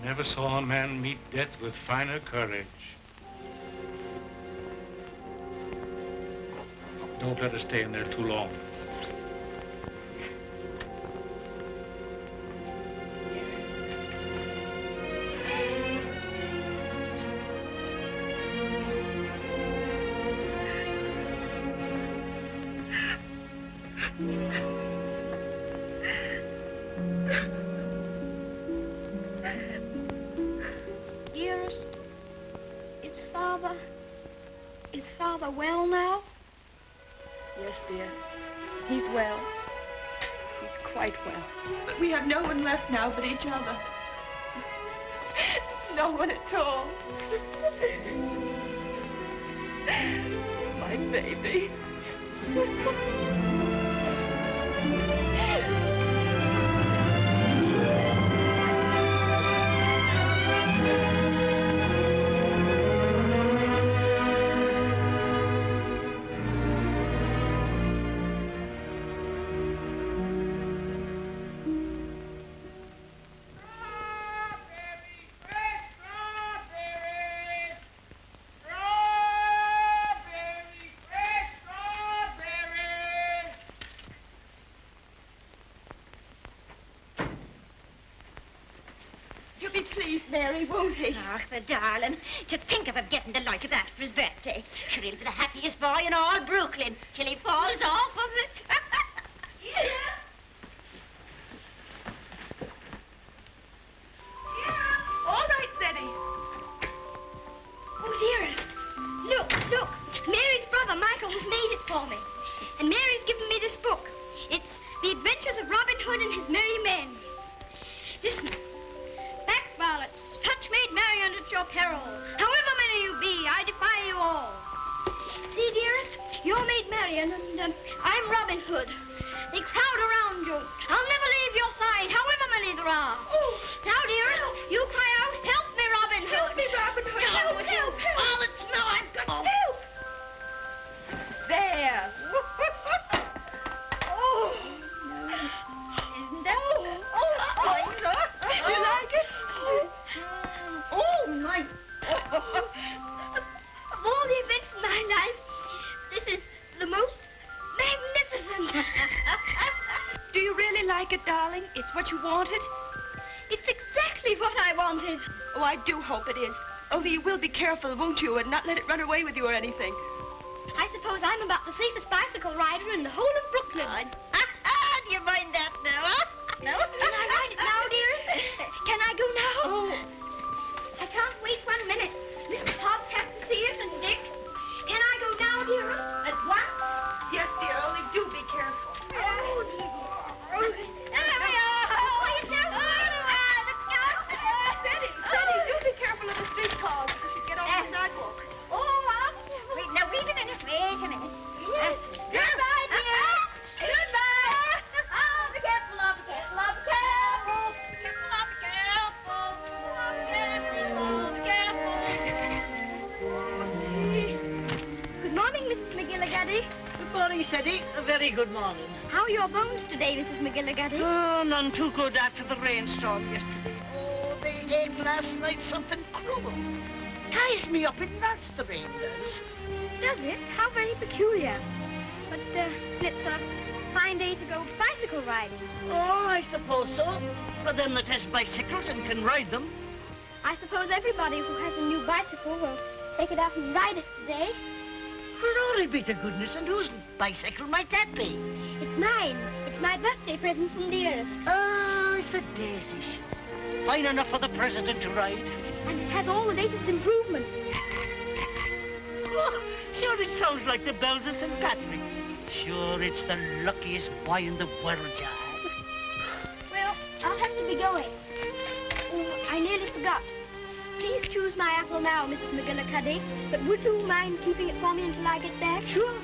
I never saw a man meet death with finer courage. Don't let us stay in there too long. Is Father well now? Yes, dear. He's well. He's quite well. But we have no one left now but each other. No one at all. My baby. Mary, won't he? Ach, the darling. To think of him getting the like of that for his birthday. Sure, he'll be the happiest boy in all Brooklyn till he falls off of it. Yeah. All right, Betty. Oh, dearest. Look. Mary's brother, Michael, has made it for me. And Mary's given me this book. It's The Adventures of Robin Hood and His Merry Men. Listen. Back varlets, touch maid Mary under your peril. However many you be, I defy you all. See, dearest, you're maid Marian, and I'm Robin Hood. They crowd around you. I'll never leave your side, however many there are. Oh. Now, dearest, you cry out, help me, Robin Hood. Help me, Robin Hood. Help. All it's no, I've got... Help. There. Oh. Isn't that... You like it? Oh, my... Of all the events in my life, this is the most magnificent. Do you really like it, darling? It's what you wanted? It's exactly what I wanted. Oh, I do hope it is. Only you will be careful, won't you, and not let it run away with you or anything. I suppose I'm about the safest bicycle rider in the whole of Brooklyn. Do you mind that now, huh? No? Can I ride it now, dearest? Can I go now? Oh. I can't wait 1 minute. Mr. Hobbs has to see it, and Dick. Can I go now, dearest? At once? Yes, dear, only do be careful. There we are. Quiet now. Steady, do be careful of the street cars because you get on the sidewalk. Wait a minute. Yes. Goodbye, dear. Goodbye. Oh, be careful, love, be careful, love, be careful. Good morning, Mrs. McGillicuddy. Good morning, Seddy. A very good morning. How are your bones today, Mrs. McGillicuddy? Oh, none too good after the rainstorm yesterday. Oh, they ate last night something cruel. Ties me up in knots, the rain does. Does it? How very peculiar. But it's a fine day to go bicycle riding. Oh, I suppose so. For them that has bicycles and can ride them. I suppose everybody who has a new bicycle will take it out and ride it today. Glory be to goodness, and whose bicycle might that be? It's mine. It's my birthday present from dearest. Oh, it's a daisy show. Fine enough for the president to ride. And it has all the latest improvements. Oh, sure, it sounds like the bells of St. Patrick. Sure, it's the luckiest boy in the world, John. Well, I'll have to be going. Oh, I nearly forgot. Please choose my apple now, Mrs. McGillicuddy. But would you mind keeping it for me until I get back? Sure.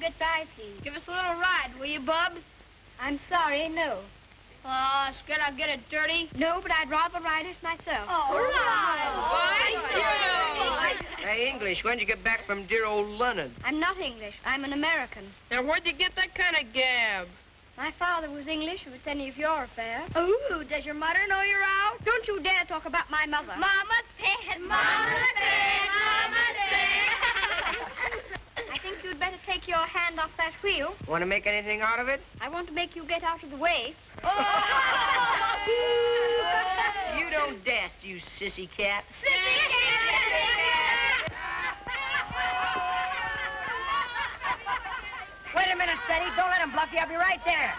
goodbye, please. Give us a little ride, will you, Bub? I'm sorry, no. Oh, scared I'll get it dirty? No, but I'd rather ride it myself. Oh, Hey, English, when'd you get back from dear old London? I'm not English. I'm an American. Now, where'd you get that kind of gab? My father was English, if it's any of your affair. Ooh, does your mother know you're out? Don't you dare talk about my mother. Mama's pet, Mama's pet, Mama's I think you'd better take your hand off that wheel. Want to make anything out of it? I want to make you get out of the way. You don't dast, you sissy cat. Wait a minute, Ceddy. Don't let him bluff you. I'll be right there.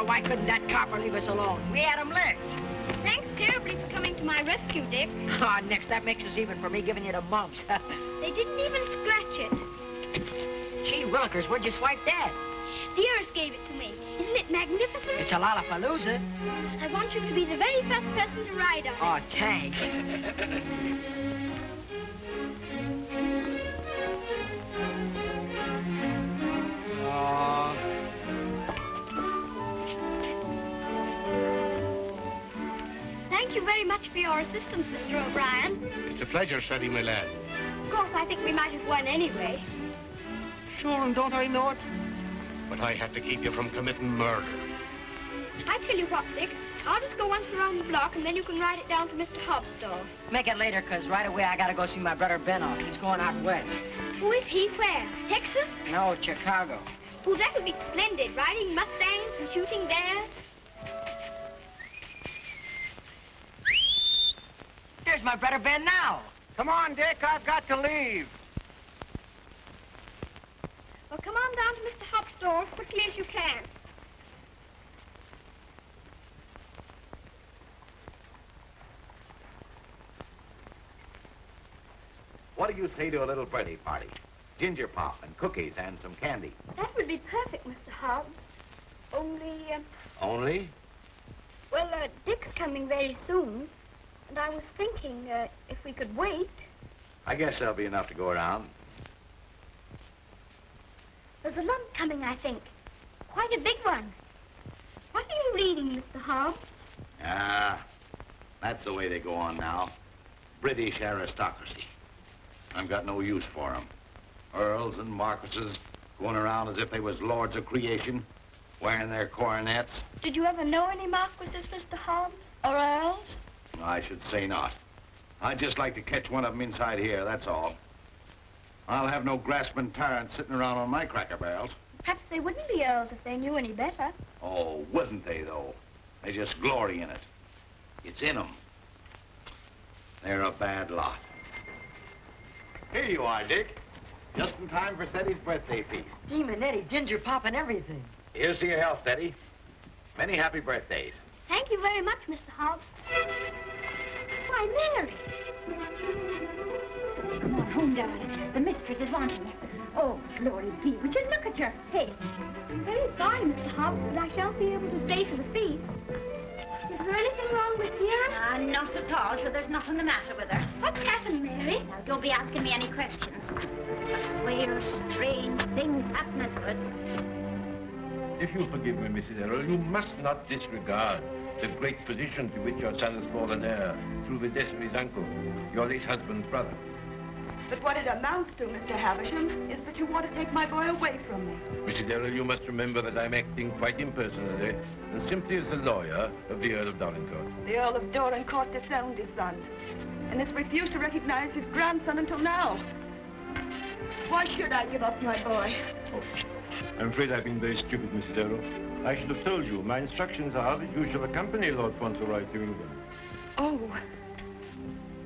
Why couldn't that copper leave us alone? We had him licked. Thanks terribly for coming to my rescue, Dick. Ah, next, that makes us even for me giving you the mumps. They didn't even scratch it. Gee willikers, where'd you swipe that? The Earl gave it to me. Isn't it magnificent? It's a lollapalooza. I want you to be the very first person to ride on it. Oh, thanks. Thank you very much for your assistance, Mr. O'Brien. It's a pleasure, Freddie, my lad. Of course, I think we might have won anyway. Sure, and don't I know it? But I had to keep you from committing murder. I tell you what, Dick, I'll just go once around the block, and then you can ride it down to Mr. Hobbs' store. Make it later, 'cause right away I gotta go see my brother Benno. He's going out west. Who is he? Where? Texas? No, Chicago. Oh, that would be splendid, riding Mustangs and shooting bears. Here's my brother Ben now. Come on, Dick, I've got to leave. Well, come on down to Mr. Hobbs' store as quickly as you can. What do you say to a little birthday party? Ginger pop and cookies and some candy. That would be perfect, Mr. Hobbs. Only, Only? well, Dick's coming very soon. And I was thinking, if we could wait. I guess there'll be enough to go around. There's a lump coming, I think. Quite a big one. What are you reading, Mr. Hobbs? Ah, that's the way they go on now. British aristocracy. I've got no use for 'em. Earls and marquises going around as if they was lords of creation, wearing their coronets. Did you ever know any marquises, Mr. Hobbs? Or earls? I should say not. I'd just like to catch one of them inside here, that's all. I'll have no grasping tyrants sitting around on my cracker barrels. Perhaps they wouldn't be earls if they knew any better. Oh, wouldn't they, though? They just glory in it. It's in 'em. They're a bad lot. Here you are, Dick. Just in time for Teddy's birthday feast. Gee, Manetti, ginger pop and everything. Here's to your health, Teddy. Many happy birthdays. Thank you very much, Mr. Hobbs. Why, Mary. Come on home, darling. The mistress is wanting you. Oh, glory be. Would you look at your face? I'm very sorry, Mr. Hobbs, but I shan't be able to stay for the feast. Is there anything wrong with Dearest? Not at all, sure there's nothing the matter with her. What's happened, Mary? Now, don't be asking me any questions. But queer, strange things happening to it. If you forgive me, Mrs. Errol, you must not disregard the great position to which your son has fallen heir through the death of his uncle, your late husband's brother. But what it amounts to, Mr. Havisham, is that you want to take my boy away from me. Mrs. Errol, you must remember that I'm acting quite impersonally and simply as the lawyer of the Earl of Dorincourt. The Earl of Dorincourt disowned his son and has refused to recognize his grandson until now. Why should I give up my boy? Oh, I'm afraid I've been very stupid, Mrs. Errol. I should have told you. My instructions are that you shall accompany Lord Fauntleroy to England. Oh.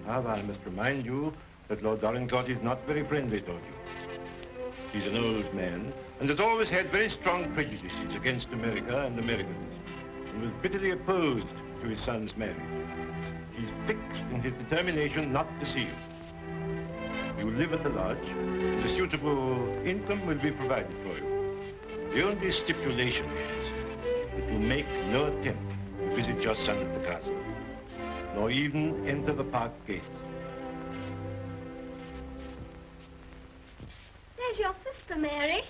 However, I must remind you that Lord Dorincourt is not very friendly toward you. He's an old man and has always had very strong prejudices against America and Americans and was bitterly opposed to his son's marriage. He's fixed in his determination not to see you. You will live at the lodge, and a suitable income will be provided for you. The only stipulation is that you make no attempt to visit your son at the castle, nor even enter the park gates. There's your sister, Mary.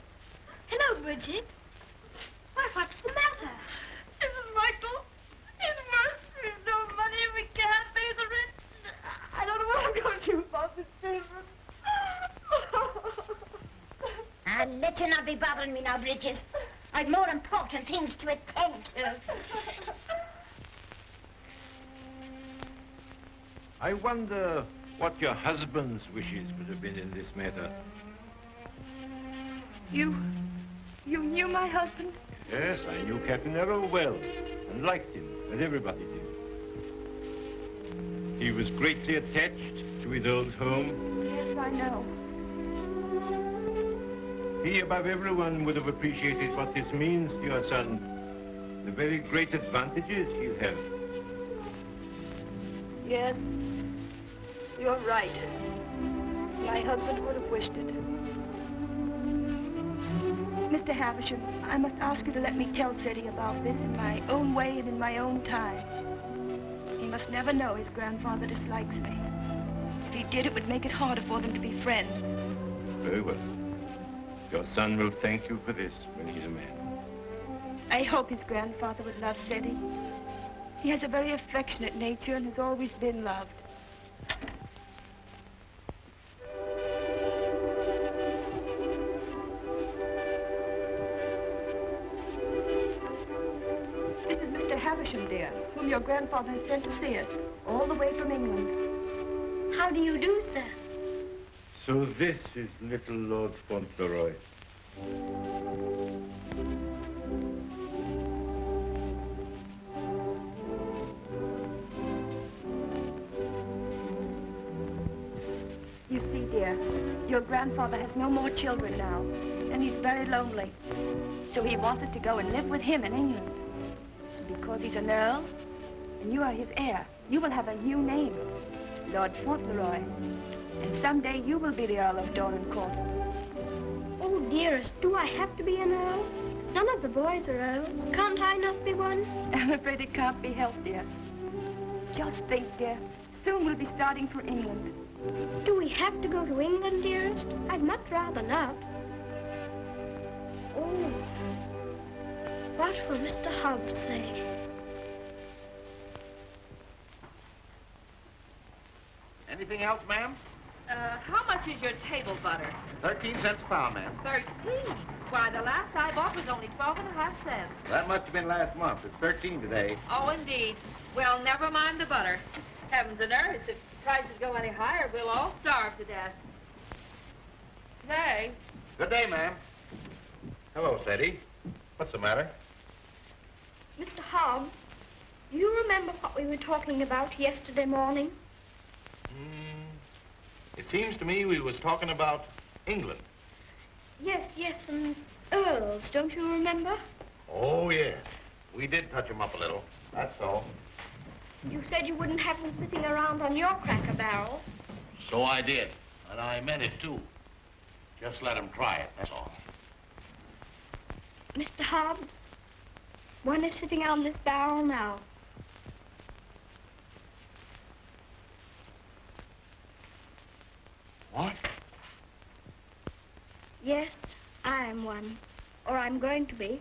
Hello, Bridget. Why, what's the matter? Mrs. Michael, it's worse. We've no money. We can't pay the rent. I don't know what I'm going to do about the children. I'll let you not be bothering me now, Bridget. I've more important things to attend to. I wonder what your husband's wishes would have been in this matter. You knew my husband? Yes, I knew Captain Errol well and liked him, as everybody did. He was greatly attached to his old home. Yes, I know. He, above everyone, would have appreciated what this means to your son. The very great advantages he'll have. Yes, you're right. My husband would have wished it. Mr. Havisham, I must ask you to let me tell Cedric about this in my own way and in my own time. He must never know his grandfather dislikes me. If he did, it would make it harder for them to be friends. Very well. Your son will thank you for this when he's a man. I hope his grandfather would love Cedric. He has a very affectionate nature and has always been loved. This is Mr. Havisham, dear, whom your grandfather has sent to see us, all the way from England. How do you do, sir? So this is Little Lord Fauntleroy. You see, dear, your grandfather has no more children now, and he's very lonely. So he wants us to go and live with him in England. And because he's an earl, and you are his heir, you will have a new name, Lord Fauntleroy. And someday you will be the Earl of Dorincourt. Oh, dearest, do I have to be an earl? None of the boys are earls. Can't I not be one? I'm afraid it can't be helped, dear. Just think, dear. Soon we'll be starting for England. Do we have to go to England, dearest? I'd much rather not. Oh, what will Mr. Hobbs say? Anything else, ma'am? How much is your table butter? 13 cents a pound, ma'am. 13? Why, the last I bought was only 12.5 cents. That must have been last month. It's 13 today. Oh, indeed. Well, never mind the butter. Heavens and earth, if the prices go any higher, we'll all starve to death. Nay. Good day, ma'am. Hello, Cedric. What's the matter? Mr. Hobbs, do you remember what we were talking about yesterday morning? It seems to me we was talking about England. Yes, and earls, don't you remember? Oh, yes. We did touch them up a little. That's all. You said you wouldn't have them sitting around on your cracker barrels. So I did. And I meant it, too. Just let them try it, that's all. Mr. Hobbs, one is sitting on this barrel now. What? Yes, I am one. Or I'm going to be.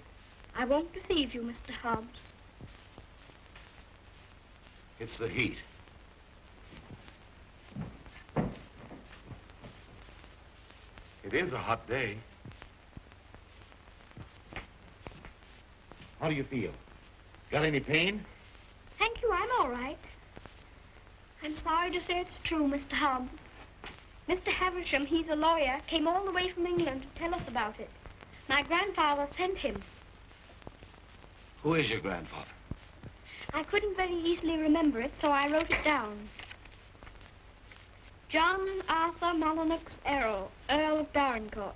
I won't deceive you, Mr. Hobbs. It's the heat. It is a hot day. How do you feel? Got any pain? Thank you, I'm all right. I'm sorry to say it's true, Mr. Hobbs. Mr. Havisham, he's a lawyer, came all the way from England to tell us about it. My grandfather sent him. Who is your grandfather? I couldn't very easily remember it, so I wrote it down. John Arthur Molyneux Errol, Earl of Dorincourt.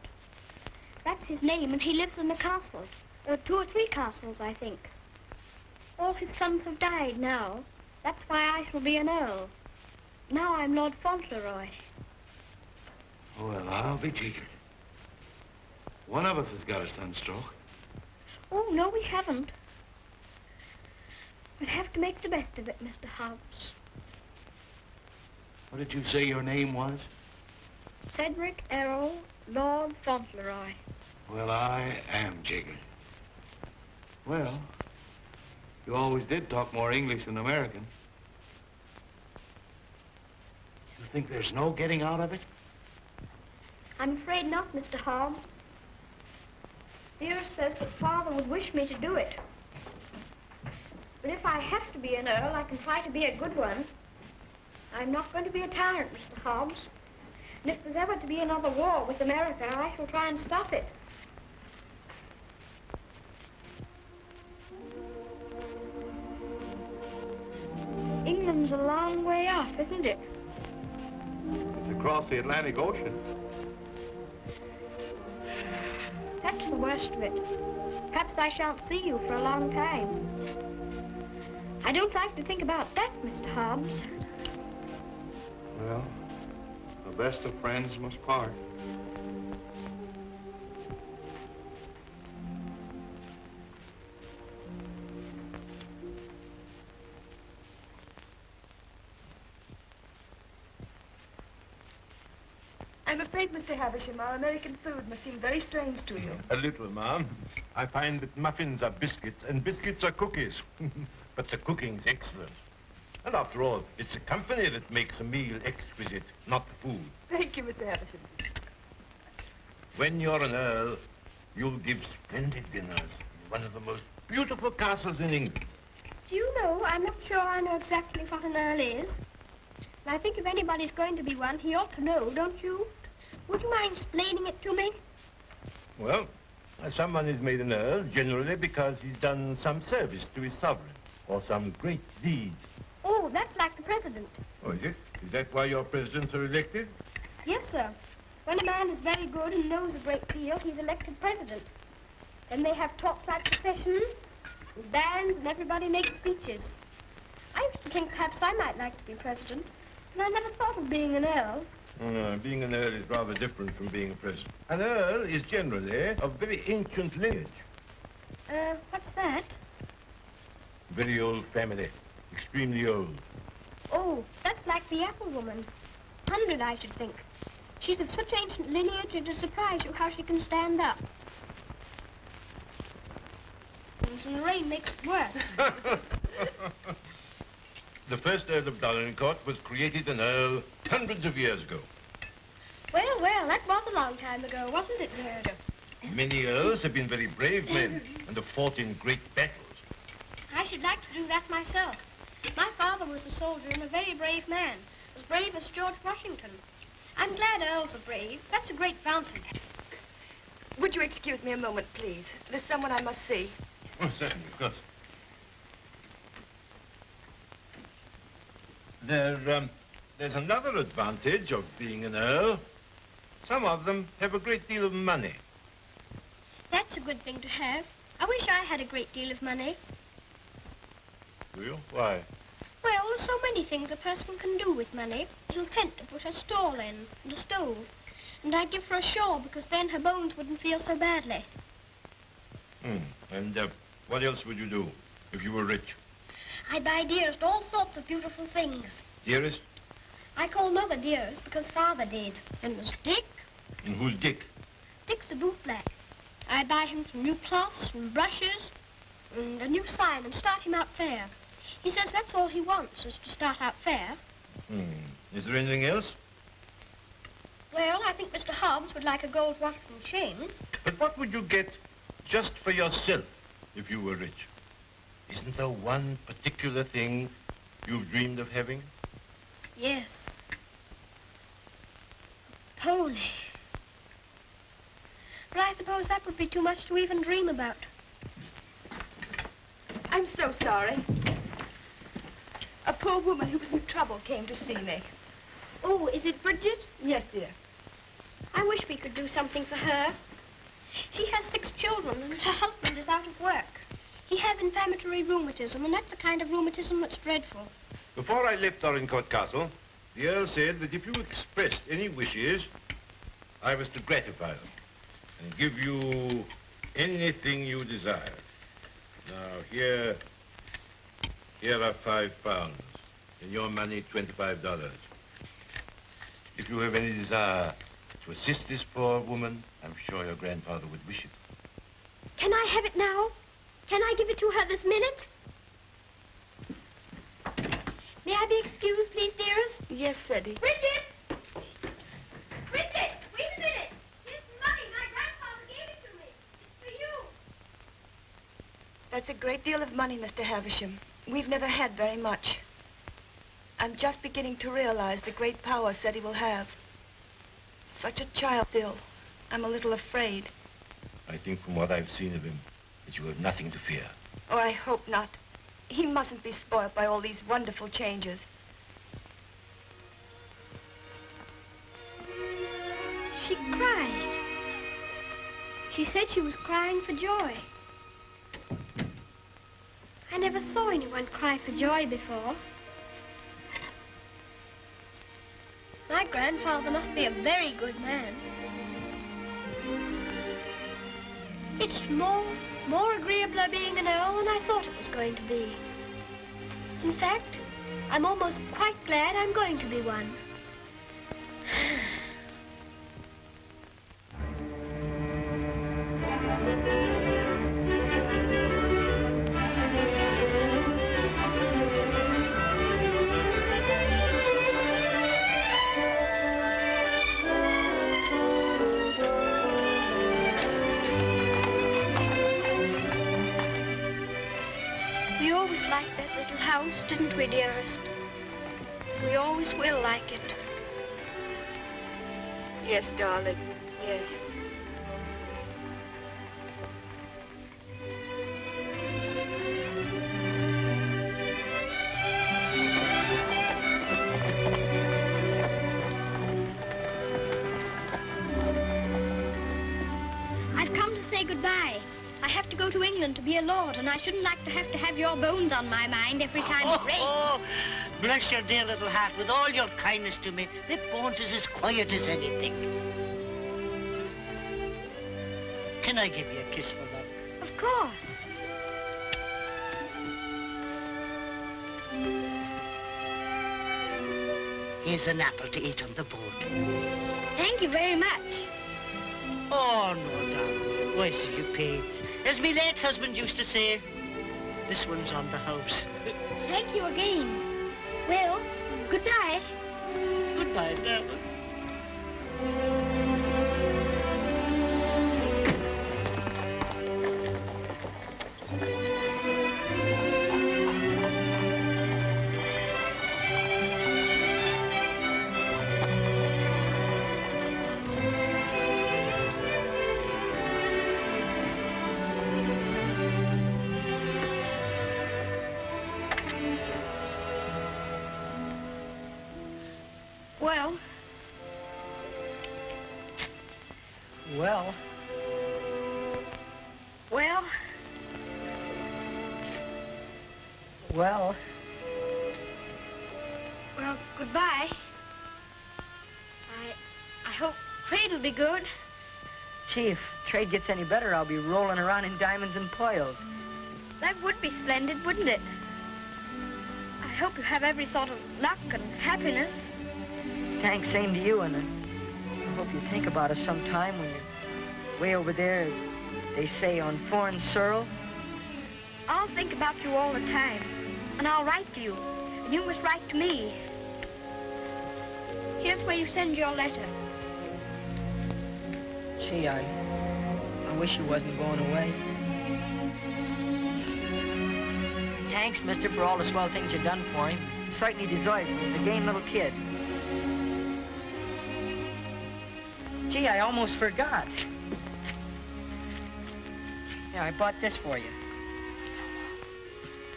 That's his name, and he lives in a castle. 2 or 3 castles, I think. All his sons have died now. That's why I shall be an earl. Now I'm Lord Fauntleroy. Well, I'll be jiggered. One of us has got a sunstroke. Oh, no, we haven't. We'll have to make the best of it, Mr. Hobbs. What did you say your name was? Cedric Errol, Lord Fauntleroy. Well, I am jiggered. Well, you always did talk more English than American. You think there's no getting out of it? I'm afraid not, Mr. Hobbs. Dearest says that Father would wish me to do it. But if I have to be an earl, I can try to be a good one. I'm not going to be a tyrant, Mr. Hobbs. And if there's ever to be another war with America, I shall try and stop it. England's a long way off, isn't it? It's across the Atlantic Ocean. That's the worst of it. Perhaps I shan't see you for a long time. I don't like to think about that, Mr. Hobbs. Well, the best of friends must part. I'm afraid, Mr. Havisham, our American food must seem very strange to you. A little, ma'am. I find that muffins are biscuits and biscuits are cookies. But the cooking's excellent. And after all, it's the company that makes a meal exquisite, not the food. Thank you, Mr. Havisham. When you're an earl, you'll give splendid dinners in one of the most beautiful castles in England. Do you know, I'm not sure I know exactly what an earl is. And I think if anybody's going to be one, he ought to know, don't you? Would you mind explaining it to me? Well, someone is made an earl generally because he's done some service to his sovereign or some great deed. Oh, that's like the president. Oh, is it? Is that why your presidents are elected? Yes, sir. When a man is very good and knows a great deal, he's elected president. Then they have talks like processions, and bands, and everybody makes speeches. I used to think perhaps I might like to be president, and I never thought of being an earl. Oh, no, being an earl is rather different from being a president. An earl is generally of very ancient lineage. What's that? Very old family. Extremely old. Oh, that's like the apple woman. 100, I should think. She's of such ancient lineage, it'll surprise you how she can stand up. And the rain makes it worse. The first Earl of Dorincourt was created an earl hundreds of years ago. Well, well, that was a long time ago, wasn't it, dear? Many earls have been very brave men and have fought in great battles. I should like to do that myself. My father was a soldier and a very brave man, as brave as George Washington. I'm glad earls are brave. That's a great fountain. Would you excuse me a moment, please? There's someone I must see. Oh, certainly, of course. There's another advantage of being an earl. Some of them have a great deal of money. That's a good thing to have. I wish I had a great deal of money. Do you? Why? Well, there's so many things a person can do with money. A little tent to put her stall in, and a stove. And I'd give her a shawl, because then her bones wouldn't feel so badly. And what else would you do if you were rich? I'd buy Dearest all sorts of beautiful things. Dearest? I call Mother Dearest because Father did. And there's Dick. And who's Dick? Dick's a bootblack. I'd buy him some new cloths and brushes and a new sign and start him out fair. He says that's all he wants, is to start out fair. Is there anything else? Well, I think Mr. Hobbs would like a gold watch and chain. But what would you get just for yourself if you were rich? Isn't there one particular thing you've dreamed of having? Yes. A pony. But I suppose that would be too much to even dream about. I'm so sorry. A poor woman who was in trouble came to see me. Oh, is it Bridget? Yes, dear. I wish we could do something for her. She has 6 children, and her husband is out of work. He has inflammatory rheumatism, and that's the kind of rheumatism that's dreadful. Before I left Dorincourt Castle, the Earl said that if you expressed any wishes, I was to gratify them and give you anything you desire. Now, here are £5. In your money, $25. If you have any desire to assist this poor woman, I'm sure your grandfather would wish it. Can I have it now? Can I give it to her this minute? May I be excused, please, dearest? Yes, Freddie. Bridget! Bridget, wait a minute. Here's money. My grandfather gave it to me. It's for you. That's a great deal of money, Mr. Havisham. We've never had very much. I'm just beginning to realize the great power Cedric will have. Such a child still. I'm a little afraid. I think from what I've seen of him, that you have nothing to fear. Oh, I hope not. He mustn't be spoiled by all these wonderful changes. She cried. She said she was crying for joy. I never saw anyone cry for joy before. My grandfather must be a very good man. It's more agreeabler being an Earl than I thought it was going to be. In fact, I'm almost quite glad I'm going to be one. Didn't we, dearest? We always will like it. Yes, darling, yes. I've come to say goodbye. I have to go to England to be a lord, and I shouldn't like to have your bones on my mind every time it rains. Oh, bless your dear little heart. With all your kindness to me, the Bones is as quiet as anything. Can I give you a kiss for luck? Of course. Here's an apple to eat on the boat. Thank you very much. Oh, no, darling. Why should you pay? As my late husband used to say, this one's on the house. Thank you again. Well, goodbye. Goodbye, darling. Well, goodbye. I hope trade will be good. Gee, if trade gets any better, I'll be rolling around in diamonds and pearls. That would be splendid, wouldn't it? I hope you have every sort of luck and happiness. Thanks, same to you, and I hope you think about us sometime when you're way over there, as they say, on foreign soil. I'll think about you all the time, and I'll write to you, and you must write to me. Here's where you send your letter. Gee, I wish you wasn't going away. Thanks, mister, for all the swell things you've done for him. He certainly deserves it. He's a game little kid. Gee, I almost forgot. Yeah, I bought this for you.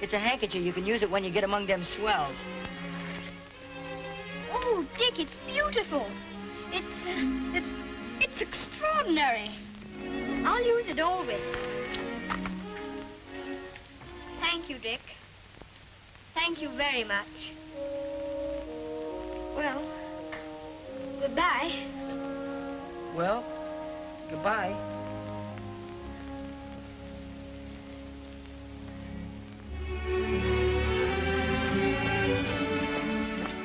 It's a handkerchief. You can use it when you get among them swells. Oh, Dick, it's beautiful. It's extraordinary. I'll use it always. Thank you, Dick. Thank you very much. Well, goodbye. Well, goodbye.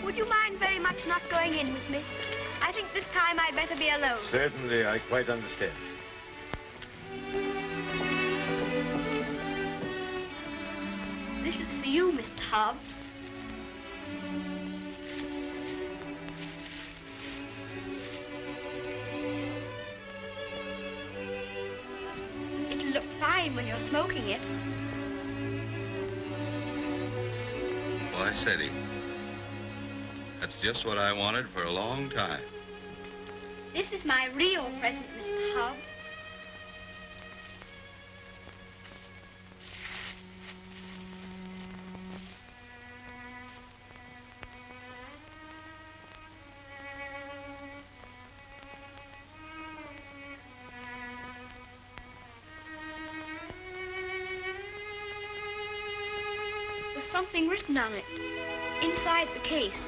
Would you mind very much not going in with me? I think this time I'd better be alone. Certainly, I quite understand. This is for you, Mr. Hobbs. It'll look fine when you're smoking it. Why, Cedric, that's just what I wanted for a long time. This is my real present, Mr. Hobbs. There's something written on it, inside the case.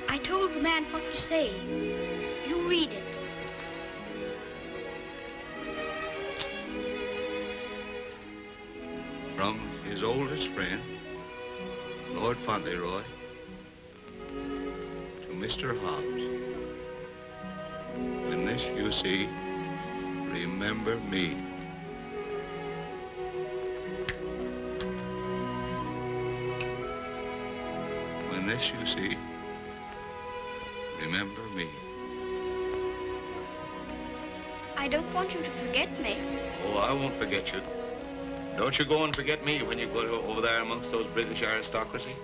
I told the man what to say. You read it. From his oldest friend, Lord Fauntleroy, to Mr. Hobbs. When this you see, remember me. When this you see, remember me. I don't want you to forget me. Oh, I won't forget you. Don't you go and forget me when you go over there amongst those British aristocracy.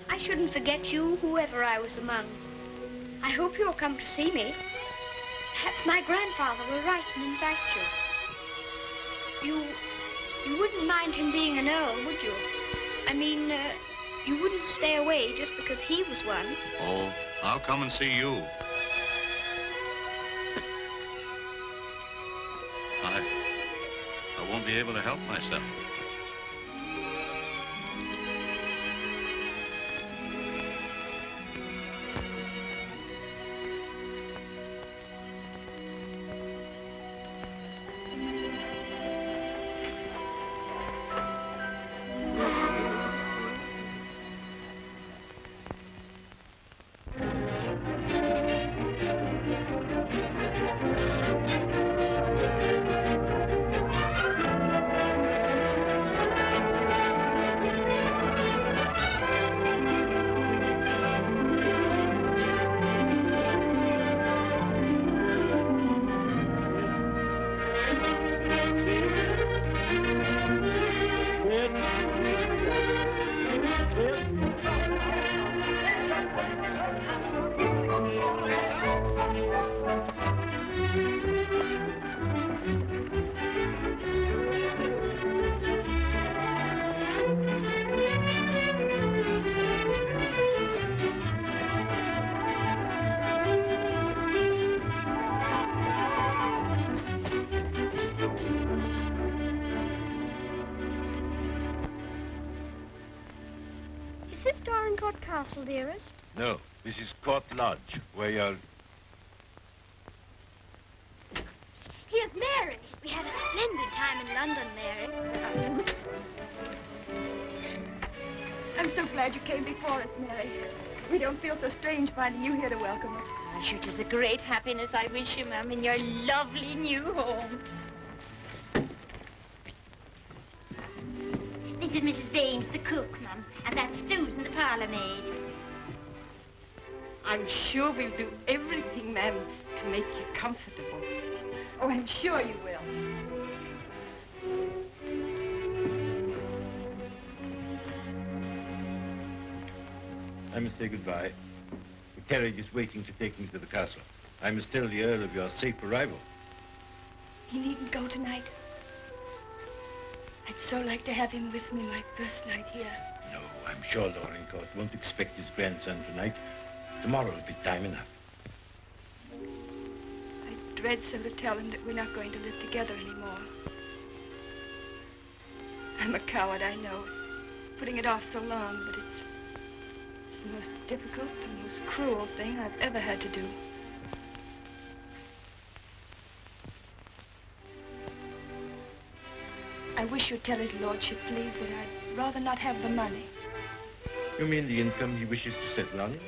I shouldn't forget you, whoever I was among. I hope you'll come to see me. Perhaps my grandfather will write and invite you. You wouldn't mind him being an earl, would you? I mean, you wouldn't stay away just because he was one. Oh, I'll come and see you. I won't be able to help myself. Dorincourt Castle, dearest? No, this is Court Lodge, where you're... Here's Mary. We had a splendid time in London, Mary. I'm so glad you came before us, Mary. We don't feel so strange finding you here to welcome us. I'm sure it is a great happiness I wish you, ma'am, in your lovely new home. This is Mrs. Baines, the cook, ma'am, and that's Susan, the parlour maid. I'm sure we'll do everything, ma'am, to make you comfortable. Oh, I'm sure you will. I must say goodbye. The carriage is waiting to take me to the castle. I must tell the Earl of your safe arrival. He needn't go tonight. I'd so like to have him with me my first night here. No, I'm sure Dorincourt won't expect his grandson tonight. Tomorrow will be time enough. I dread so to tell him that we're not going to live together anymore. I'm a coward, I know, putting it off so long, but it's the most difficult, the most cruel thing I've ever had to do. I wish you'd tell his lordship, please, that I'd rather not have the money. You mean the income he wishes to settle on?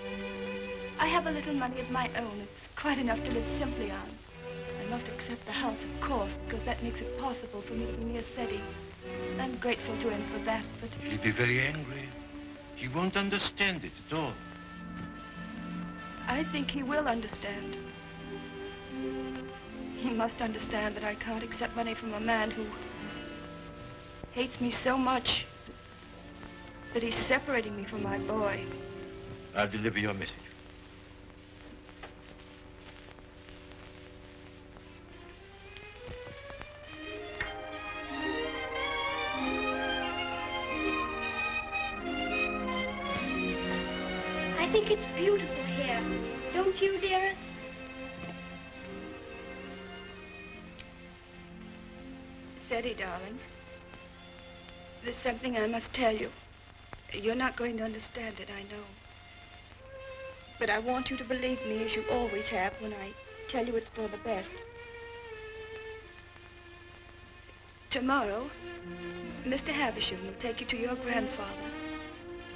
I have a little money of my own. It's quite enough to live simply on. I must accept the house, of course, because that makes it possible for me to be near Cedric. I'm grateful to him for that, but... He'll be very angry. He won't understand it at all. I think he will understand. He must understand that I can't accept money from a man who hates me so much that he's separating me from my boy. I'll deliver your message. I think it's beautiful here. Don't you, dearest? Cedric, darling, there's something I must tell you. You're not going to understand it, I know. But I want you to believe me, as you always have, when I tell you it's for the best. Tomorrow, Mr. Havisham will take you to your grandfather,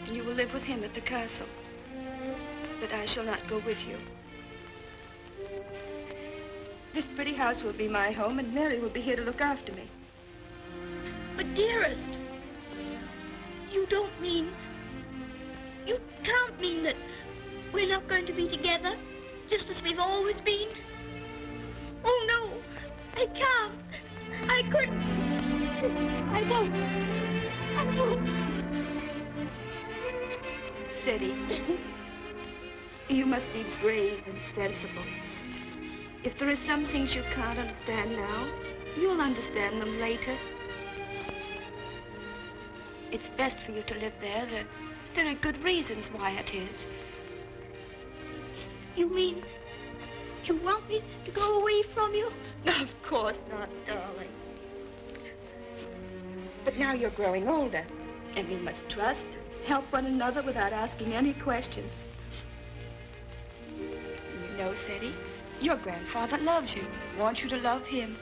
and you will live with him at the castle. But I shall not go with you. This pretty house will be my home, and Mary will be here to look after me. But, dearest, you don't mean... You can't mean that we're not going to be together, just as we've always been. Oh, no, I can't. I couldn't. I won't. I won't. Cedric, you must be brave and sensible. If there are some things you can't understand now, you'll understand them later. It's best for you to live there. There are good reasons why it is. You mean you want me to go away from you? Of course not, darling. But now you're growing older, and we must trust, help one another without asking any questions. You know, Cedric, your grandfather loves you, wants you to love him.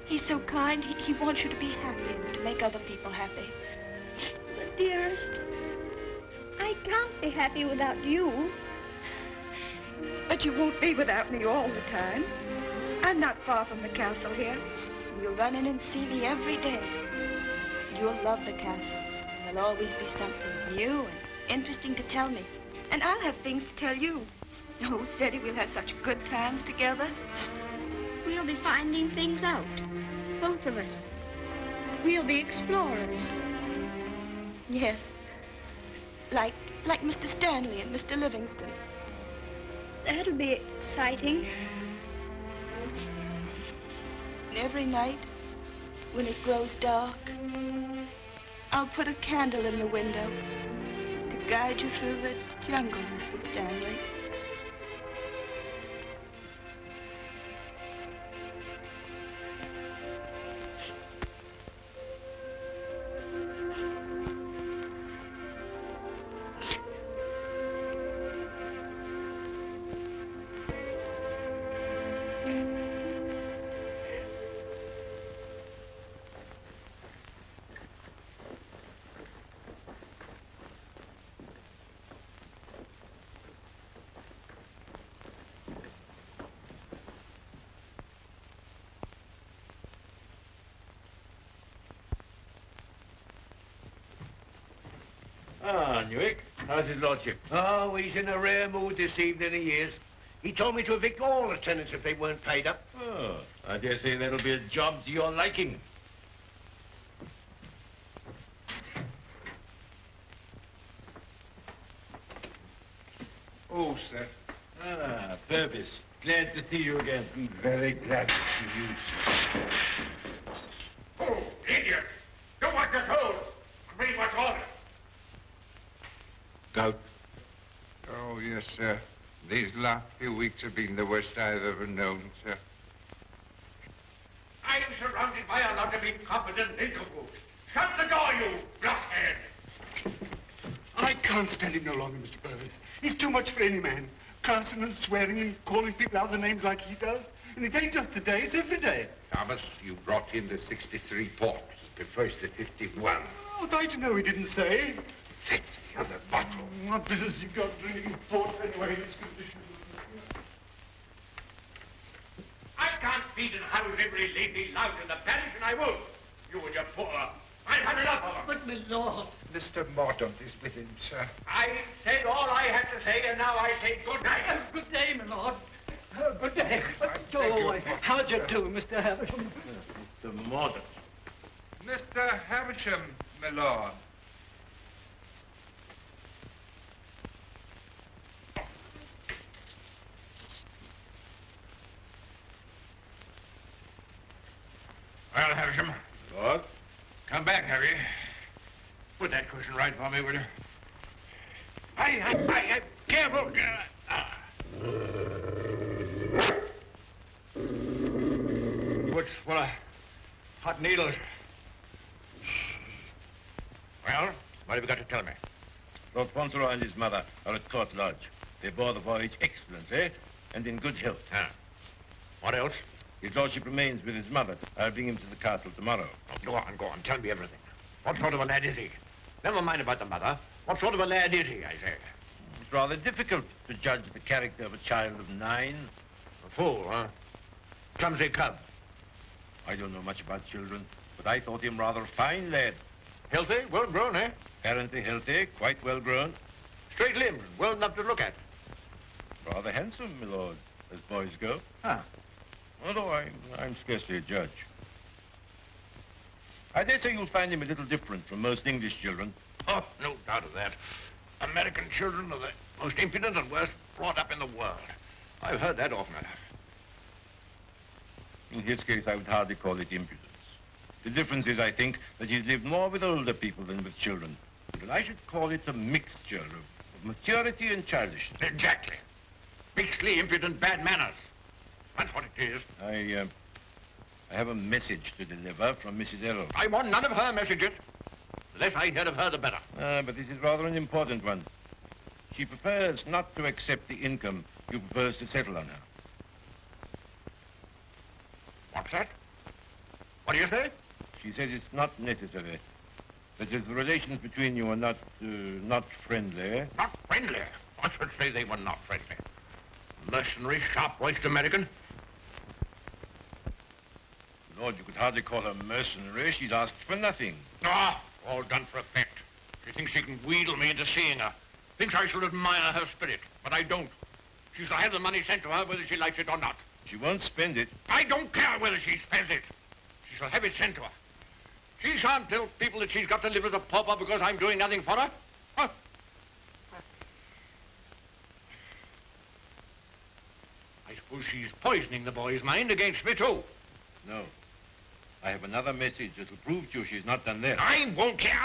He's so kind, he wants you to be happy and to make other people happy. But, dearest, I can't be happy without you. But you won't be without me all the time. I'm not far from the castle here. You'll run in and see me every day. You'll love the castle. There'll always be something new and interesting to tell me. And I'll have things to tell you. Oh, Cedric, we'll have such good times together. We'll be finding things out, both of us. We'll be explorers. Yes. Like Mr. Stanley and Mr. Livingston. That'll be exciting. Every night, when it grows dark, I'll put a candle in the window to guide you through the jungle, Mr. Stanley. Ah, Newick, how's his lordship? Oh, he's in a rare mood this evening, he is. He told me to evict all the tenants if they weren't paid up. Oh, I dare say that'll be a job to your liking. Oh, sir. Ah, Purvis. Glad to see you again. Very glad to see you, sir. Oh, idiot! Do what you're told. Read what's ordered. Gout. Oh, yes, sir. These last few weeks have been the worst I've ever known, sir. I'm surrounded by a lot of incompetent nincompoofs. Shut the door, you blockhead! I can't stand him no longer, Mr. Purvis. He's too much for any man. Cursing and swearing and calling people out their names like he does. And it ain't just today, it's every day. Thomas, you brought in the 63 port. He prefers the 51. Oh, I'd like to know he didn't say. Fix the other bottle. What business you got drinking port anyway in this condition? I can't feed and house every lady lout in the parish, and I won't. You and your poor. I've had enough of them. But, my lord. Mr. Mordaunt is with him, sir. I said all I had to say, and now I say good night. Good day, my lord. Good day. Oh, how'd you do, Mr. Havisham? Mr. Mordaunt. Mr. Havisham, my lord. Well, Havisham, Lord? come back, have you? Put that cushion right for me, will you? I careful. What's full of hot needles? Well, what have you got to tell me? Lord Fauntleroy and his mother are at Court Lodge. They bore the voyage excellently and in good health. Ah. What else? His lordship remains with his mother. I'll bring him to the castle tomorrow. Oh, go on. Tell me everything. What sort of a lad is he? Never mind about the mother. What sort of a lad is he, I say? It's rather difficult to judge the character of a child of 9. A fool, huh? Clumsy cub. I don't know much about children, but I thought him rather a fine lad. Healthy, well grown, eh? Apparently healthy, quite well grown. Straight limbs, well enough to look at. Rather handsome, my lord, as boys go. Huh. Although I'm scarcely a judge. I dare say you'll find him a little different from most English children. Oh, no doubt of that. American children are the most impudent and worst brought up in the world. I've heard that often enough. In his case, I would hardly call it impudence. The difference is, I think, that he's lived more with older people than with children. And I should call it a mixture of maturity and childishness. Exactly. Mixedly impudent bad manners. That's what it is. I have a message to deliver from Mrs. Errol. I want none of her messages. The less I hear of her, the better. But this is rather an important one. She prefers not to accept the income you propose to settle on her. What's that? What do you say? She says it's not necessary. That is, the relations between you are not friendly. Not friendly? I should say they were not friendly. Mercenary, sharp-voiced American. Lord, you could hardly call her mercenary. She's asked for nothing. Ah, all done for effect. She thinks she can wheedle me into seeing her. Thinks I shall admire her spirit, but I don't. She shall have the money sent to her whether she likes it or not. She won't spend it. I don't care whether she spends it. She shall have it sent to her. She shan't tell people that she's got to live as a pauper because I'm doing nothing for her. Huh? I suppose she's poisoning the boy's mind against me, too. No. I have another message that'll prove to you she's not done that. I won't care.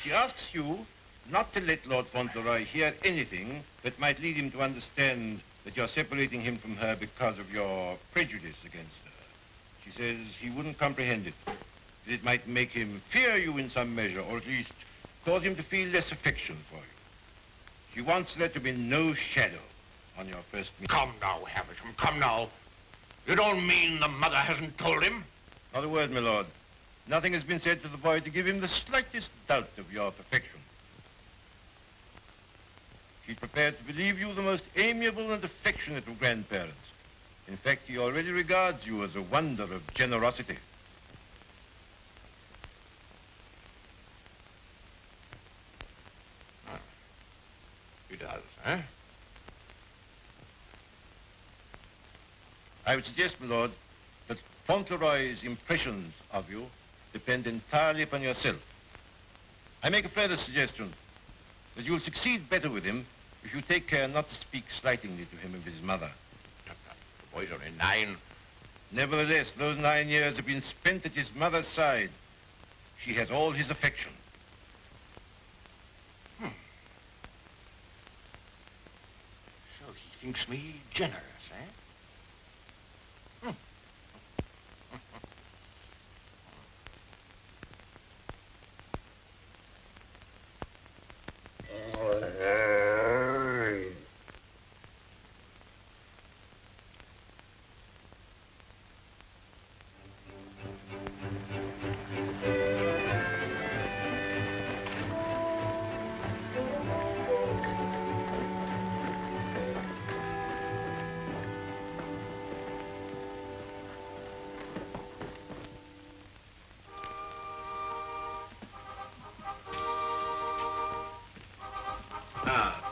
She asks you not to let Lord Fauntleroy hear anything that might lead him to understand that you're separating him from her because of your prejudice against her. She says he wouldn't comprehend it. That it might make him fear you in some measure, or at least cause him to feel less affection for you. She wants there to be no shadow on your first meeting. Come now, Havisham, come now. You don't mean the mother hasn't told him? Not a word, my lord. Nothing has been said to the boy to give him the slightest doubt of your perfection. She's prepared to believe you the most amiable and affectionate of grandparents. In fact, he already regards you as a wonder of generosity. Huh? I would suggest, my lord, that Fauntleroy's impressions of you depend entirely upon yourself. I make a further suggestion, that you'll succeed better with him if you take care not to speak slightingly to him of his mother. The boy's only 9. Nevertheless, those 9 years have been spent at his mother's side. She has all his affection. So he thinks me generous, eh?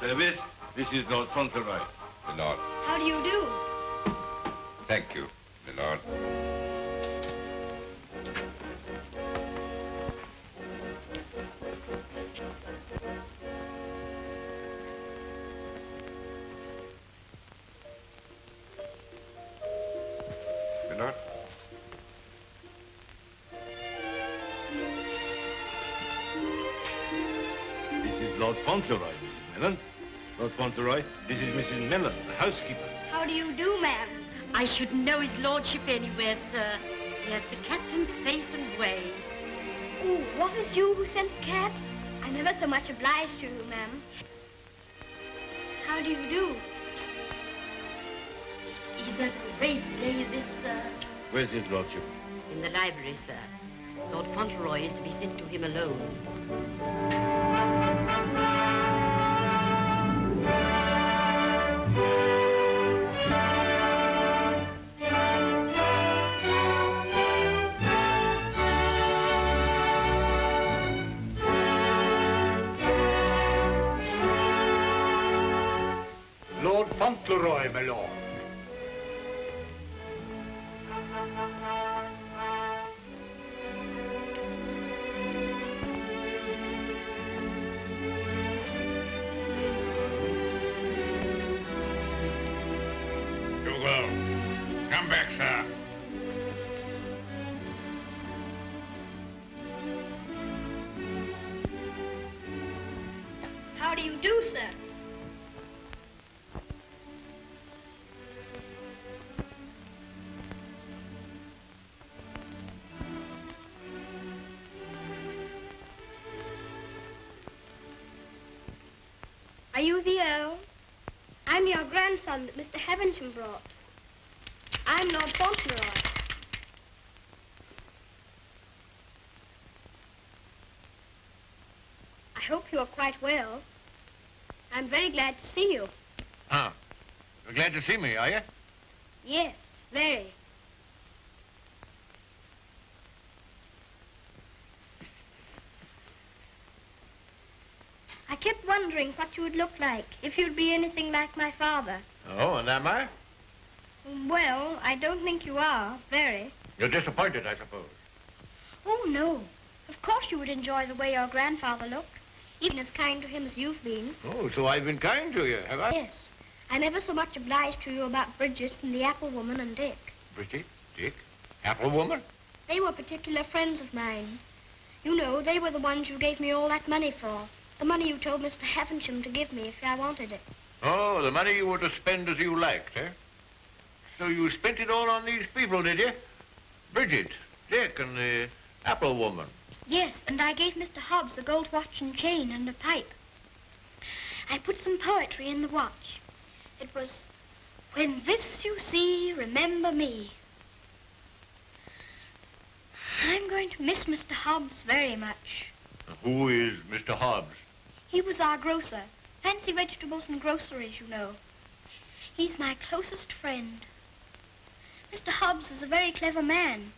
Service, this is Lord Fauntleroy. My lord. How do you do? Thank you, my lord. My lord. This is Lord Fauntleroy, Mrs. Mellon. Lord Fauntleroy, this is Mrs. Mellon, the housekeeper. How do you do, ma'am? I shouldn't know his lordship anywhere, sir. He has the captain's face and way. Oh, was it you who sent the cab? I'm ever so much obliged to you, ma'am. How do you do? It's a great day, this, sir. Where's his lordship? In the library, sir. Lord Fauntleroy is to be sent to him alone. Lord Fauntleroy, my lord. Dougal, come back, sir. How do you do, sir? Are you the Earl? I'm your grandson that Mr. Havisham brought. I'm Lord Fauntleroy. I hope you are quite well. I'm very glad to see you. Ah, you're glad to see me, are you? Yes, very. I kept wondering what you would look like if you'd be anything like my father. Oh, and am I? Well, I don't think you are, very. You're disappointed, I suppose. Oh, no. Of course you would enjoy the way your grandfather looked, even as kind to him as you've been. Oh, so I've been kind to you, have I? Yes. I'm ever so much obliged to you about Bridget and the apple woman and Dick. Bridget, Dick, apple woman? They were particular friends of mine. You know, they were the ones you gave me all that money for. The money you told Mr. Havisham to give me if I wanted it. Oh, the money you were to spend as you liked, eh? So you spent it all on these people, did you? Bridget, Dick, and the apple woman. Yes, and I gave Mr. Hobbs a gold watch and chain and a pipe. I put some poetry in the watch. It was, "When this you see, remember me." I'm going to miss Mr. Hobbs very much. Who is Mr. Hobbs? He was our grocer. Fancy vegetables and groceries, you know. He's my closest friend. Mr. Hobbs is a very clever man.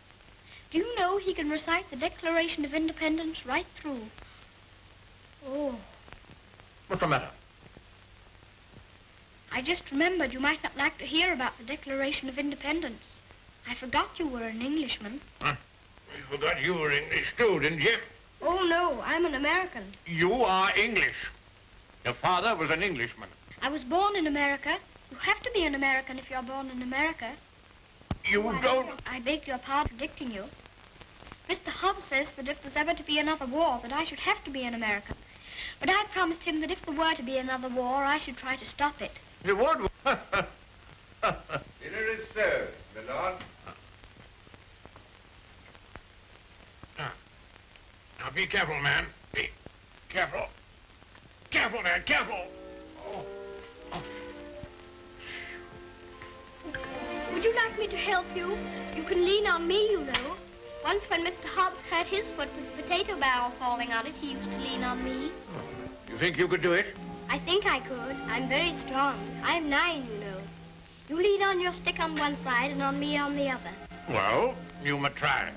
Do you know he can recite the Declaration of Independence right through? Oh. What's the matter? I just remembered you might not like to hear about the Declaration of Independence. I forgot you were an Englishman. Huh? You forgot you were English too, didn't you? Oh, no, I'm an American. You are English. Your father was an Englishman. I was born in America. You have to be an American if you're born in America. You don't... I beg your pardon for predicting you. Mr. Hobbs says that if there's ever to be another war, that I should have to be an American. But I promised him that if there were to be another war, I should try to stop it. You would? Dinner is served, my lord. Now, be careful, man. Be careful. Careful, man, careful. Oh. Would you like me to help you? You can lean on me, you know. Once when Mr. Hobbs hurt his foot with the potato barrel falling on it, he used to lean on me. Oh. You think you could do it? I think I could. I'm very strong. I'm 9, you know. You lean on your stick on one side and on me on the other. Well, you may try.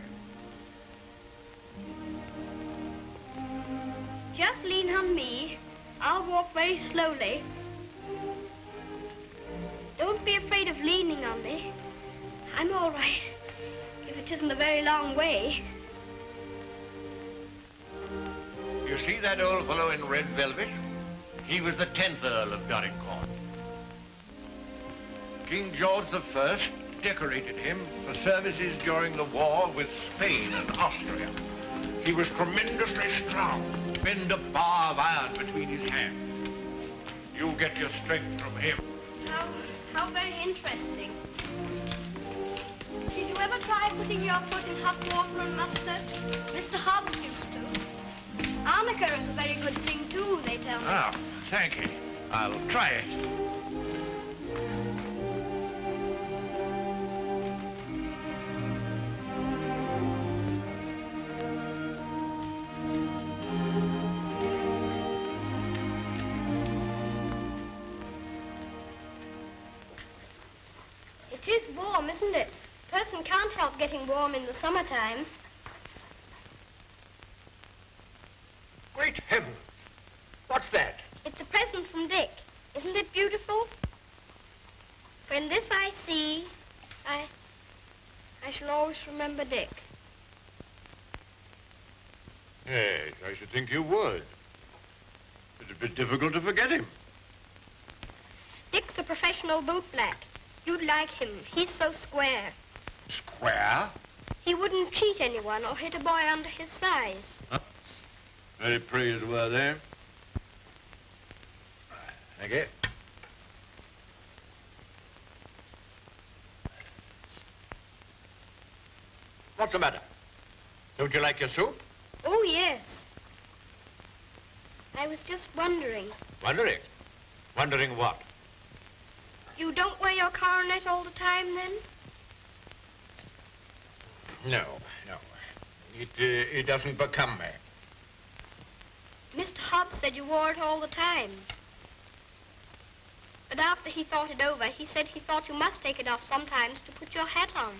Just lean on me. I'll walk very slowly. Don't be afraid of leaning on me. I'm all right, if it isn't a very long way. You see that old fellow in red velvet? He was the 10th Earl of Dorincourt. King George I decorated him for services during the war with Spain and Austria. He was tremendously strong, bend a bar of iron between his hands. You get your strength from him. How very interesting. Did you ever try putting your foot in hot water and mustard? Mr. Hobbs used to. Arnica is a very good thing, too, they tell me. Ah, thank you. I'll try it. It is warm, isn't it? A person can't help getting warm in the summertime. Great heaven! What's that? It's a present from Dick. Isn't it beautiful? When this I see, I shall always remember Dick. Yes, I should think you would. It's a bit difficult to forget him. Dick's a professional bootblack. You'd like him. He's so square. Square? He wouldn't cheat anyone or hit a boy under his size. Huh? Very praiseworthy. Thank you. What's the matter? Don't you like your soup? Oh, yes. I was just wondering. Wondering? Wondering what? You don't wear your coronet all the time, then? No. It doesn't become me. Mr. Hobbs said you wore it all the time. But after he thought it over, he said he thought you must take it off sometimes to put your hat on.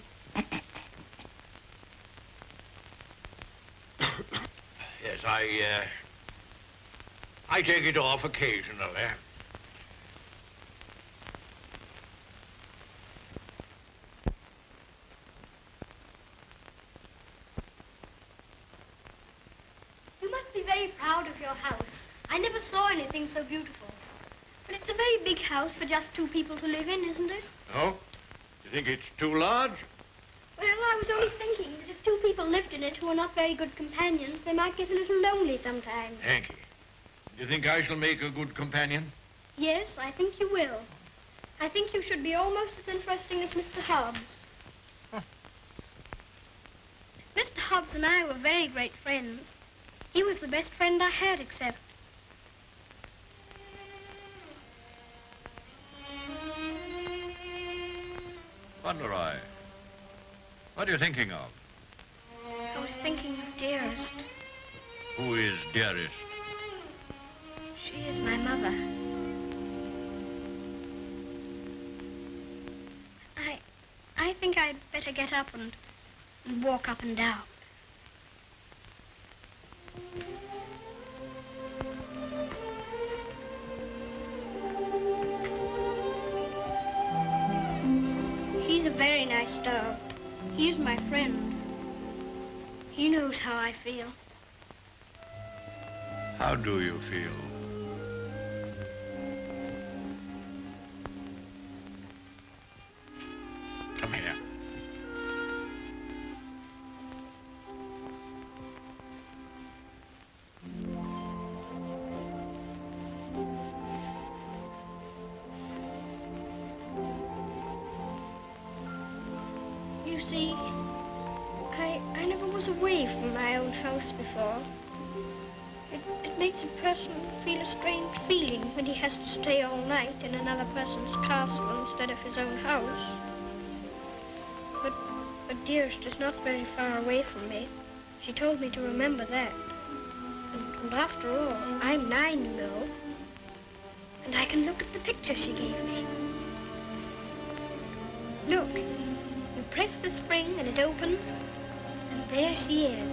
Yes, I take it off occasionally. You must be very proud of your house. I never saw anything so beautiful. But it's a very big house for just 2 people to live in, isn't it? Oh? You think it's too large? Well, I was only thinking that if 2 people lived in it who are not very good companions, they might get a little lonely sometimes. Thank you. Do you think I shall make a good companion? Yes, I think you will. I think you should be almost as interesting as Mr. Hobbs. Huh. Mr. Hobbs and I were very great friends. He was the best friend I had, except... Fauntleroy, what are you thinking of? I was thinking of Dearest. Who is Dearest? She is my mother. I think I'd better get up and walk up and down. very nice dog. He's my friend. He knows how I feel. How do you feel? Come here. You see, I never was away from my own house before. It makes a person feel a strange feeling when he has to stay all night in another person's castle instead of his own house. But Dearest is not very far away from me. She told me to remember that. And after all, I'm 9, you know. And I can look at the picture she gave me. Look, you press the spring and it opens, and there she is.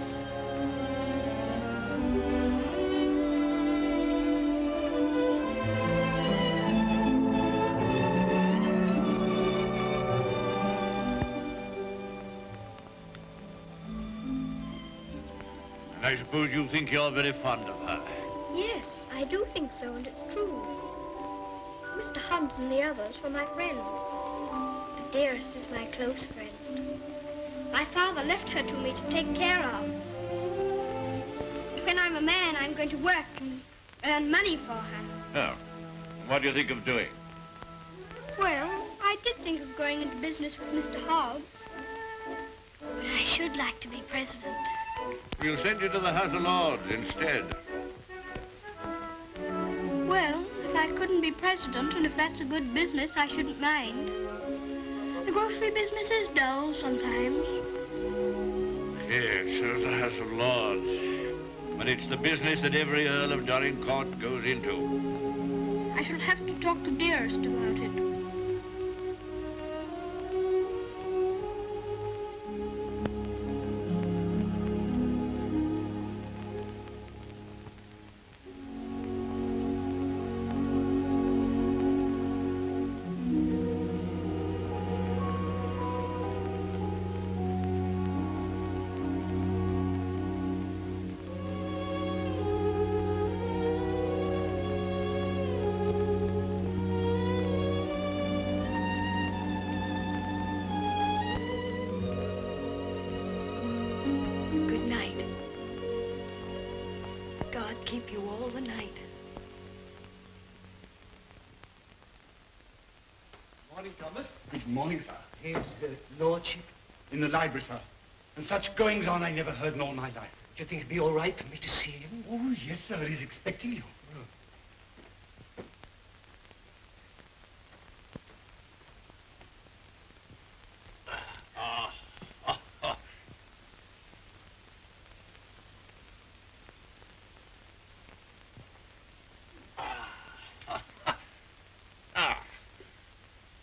I suppose you think you're very fond of her. Yes, I do think so, and it's true. Mr. Hobbs and the others were my friends. But Dearest is my close friend. My father left her to me to take care of. When I'm a man, I'm going to work and earn money for her. Oh, what do you think of doing? Well, I did think of going into business with Mr. Hobbs. But I should like to be president. We'll send you to the House of Lords instead. Well, if I couldn't be president, and if that's a good business, I shouldn't mind. The grocery business is dull sometimes. Yes, there's the House of Lords. But it's the business that every Earl of Dorincourt goes into. I shall have to talk to Dearest about it. Keep you all the night. Morning, Thomas. Good morning, sir. His lordship? In the library, sir. And such goings on I never heard in all my life. Do you think it'd be all right for me to see him? Oh, yes, sir. He's expecting you.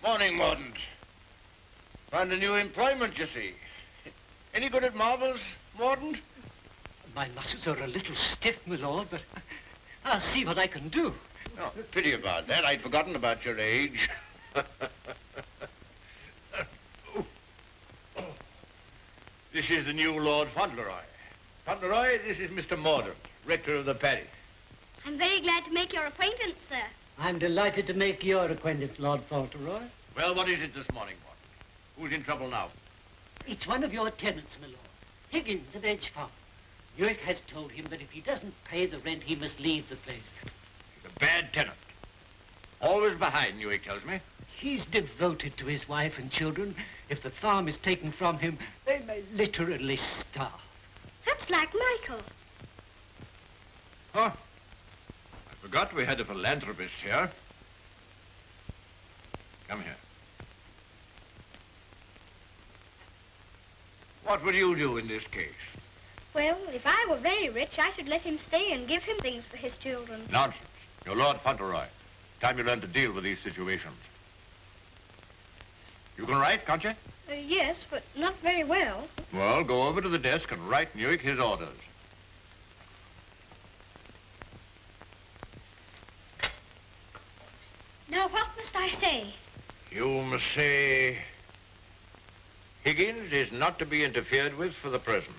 Morning, Mordaunt. Found a new employment, you see. Any good at marbles, Mordaunt? My muscles are a little stiff, my lord, but I'll see what I can do. Oh, pity about that. I'd forgotten about your age. This is the new Lord Fauntleroy. Fauntleroy, this is Mr. Mordaunt, rector of the parish. I'm very glad to make your acquaintance, sir. I'm delighted to make your acquaintance, Lord Fauntleroy. Well, what is it this morning, Mordaunt? Who's in trouble now? It's one of your tenants, my lord. Higgins of Edge Farm. York has told him that if he doesn't pay the rent, he must leave the place. He's a bad tenant. Always behind, York tells me. He's devoted to his wife and children. If the farm is taken from him, they may literally starve. That's like Michael. Huh? I forgot we had a philanthropist here. Come here. What would you do in this case? Well, if I were very rich, I should let him stay and give him things for his children. Nonsense. You're Lord Fauntleroy. Time you learn to deal with these situations. You can write, can't you? Yes, but not very well. Well, go over to the desk and write Newick his orders. Now, what must I say? You must say, Higgins is not to be interfered with for the present.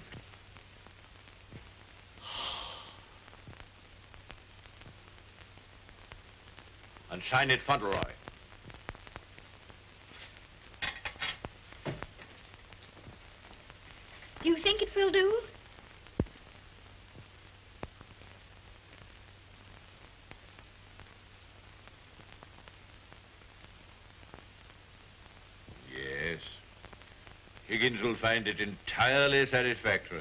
And sign it Fauntleroy. Do you think it will do? Yes. Higgins will find it entirely satisfactory.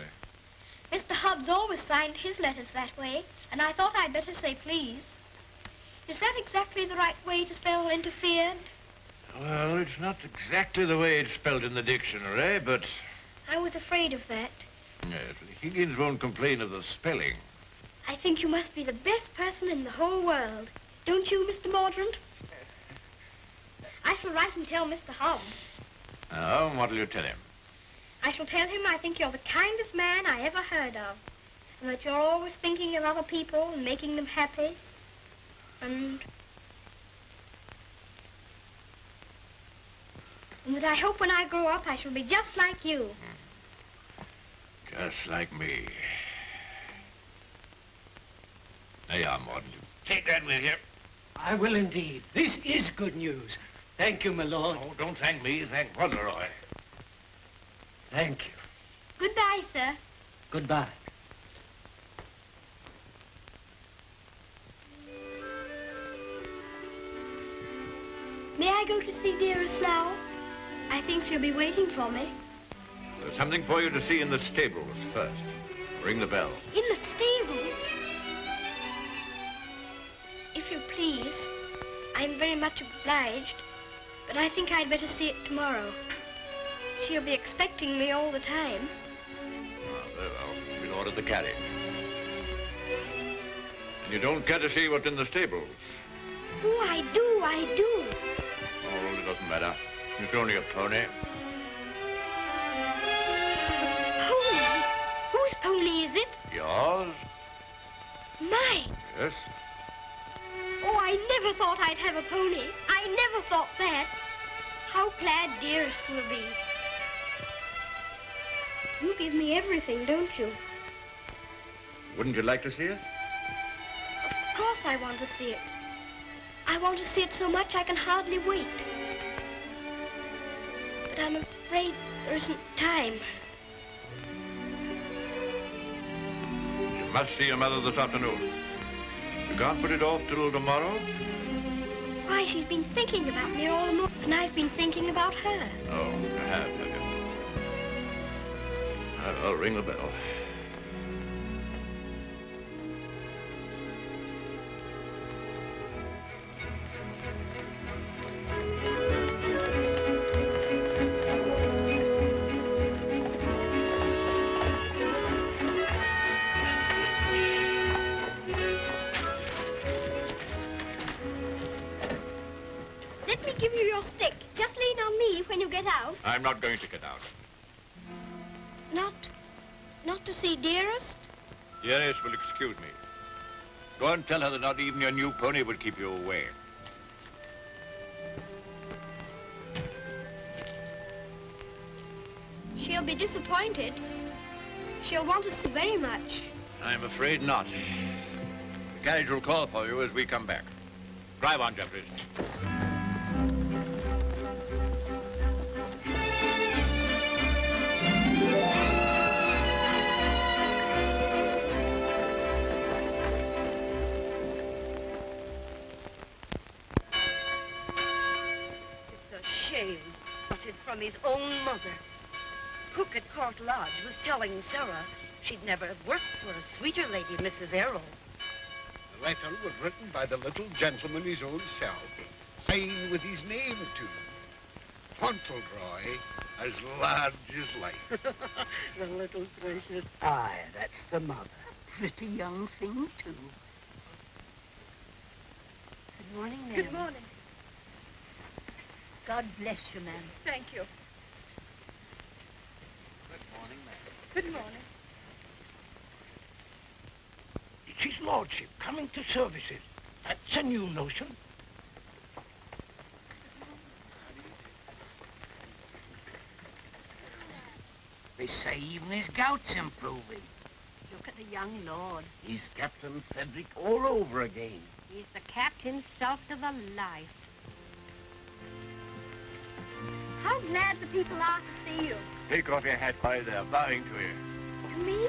Mr. Hobbs always signed his letters that way, and I thought I'd better say please. Is that exactly the right way to spell interfered? Well, it's not exactly the way it's spelled in the dictionary, but... I was afraid of that. Yes, Higgins won't complain of the spelling. I think you must be the best person in the whole world. Don't you, Mr. Mordaunt? I shall write and tell Mr. Hobbs. Oh, what'll you tell him? I shall tell him I think you're the kindest man I ever heard of, and that you're always thinking of other people and making them happy, and that I hope when I grow up I shall be just like you. Just like me. There you are, Morden. Take that with you. I will indeed. This is good news. Thank you, my lord. Oh, don't thank me. Thank Fauntleroy. Thank you. Goodbye, sir. Goodbye. May I go to see Dearest now? I think she'll be waiting for me. There's something for you to see in the stables first. Ring the bell. In the stables? If you please, I'm very much obliged, but I think I'd better see it tomorrow. She'll be expecting me all the time. Oh, very well. We'll order the carriage. And you don't care to see what's in the stables? Oh, I do, I do. Oh, it doesn't matter. It's only a pony. Pony? Whose pony is it? Yours? Mine? Yes. Oh, I never thought I'd have a pony. I never thought that. How glad Dearest will be. You give me everything, don't you? Wouldn't you like to see it? Of course I want to see it. I want to see it so much I can hardly wait. But I'm afraid there isn't time. You must see your mother this afternoon. You can't put it off till tomorrow? Why, she's been thinking about me all morning, and I've been thinking about her. Oh, you have you? I'll ring the bell. Let me give you your stick. Just lean on me when you get out. I'm not going to get out. Not to see Dearest? Dearest will excuse me. Go and tell her that not even your new pony would keep you away. She'll be disappointed. She'll want to see very much. I'm afraid not. The carriage will call for you as we come back. Drive on, Jeffries. From his own mother. Cook at Court Lodge was telling Sarah she'd never have worked for a sweeter lady, Mrs. Errol. The letter was written by the little gentleman his own self, signed with his name too. Fauntleroy, as large as life. The little precious. Aye, that's the mother. Pretty young thing, too. Good morning, ma'am. Good morning. God bless you, ma'am. Thank you. Good morning, ma'am. Good morning. It's his lordship coming to services. That's a new notion. They say even his gout's improving. Look at the young lord. He's Captain Cedric all over again. He's the captain's salt of a life. How glad the people are to see you. Take off your hat while they're bowing to you. To me?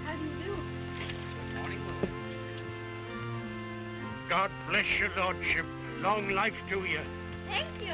How do you do? God bless your lordship. Long life to you. Thank you.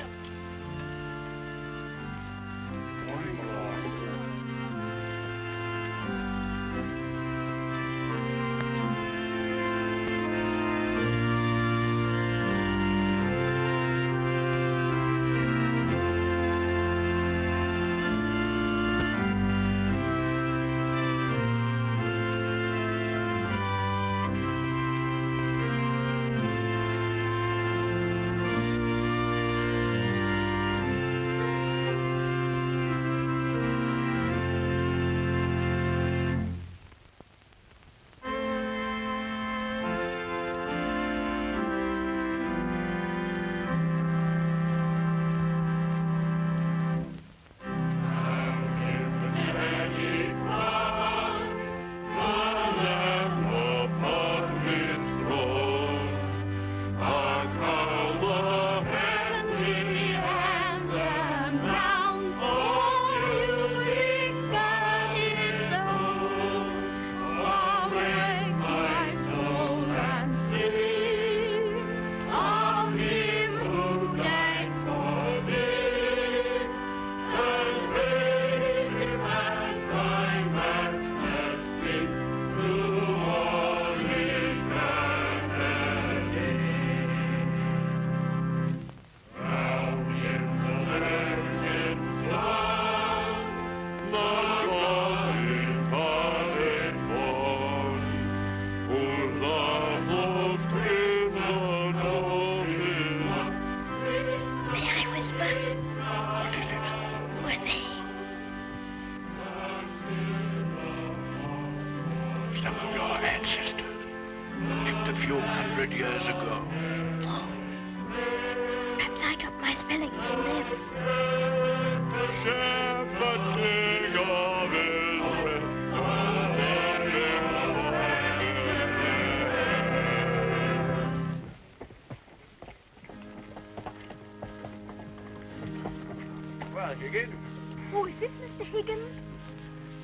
Oh, is this Mr. Higgins?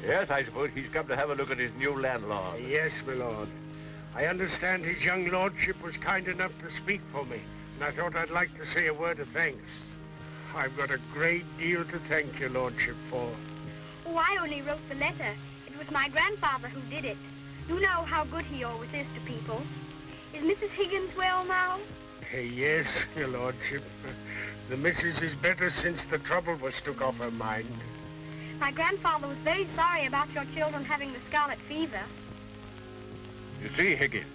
Yes, I suppose he's come to have a look at his new landlord. Yes, my lord. I understand his young lordship was kind enough to speak for me, and I thought I'd like to say a word of thanks. I've got a great deal to thank your lordship for. Oh, I only wrote the letter. It was my grandfather who did it. You know how good he always is to people. Is Mrs. Higgins well now? Yes, your lordship. The missus is better since the trouble was took off her mind. My grandfather was very sorry about your children having the scarlet fever. You see, Higgins,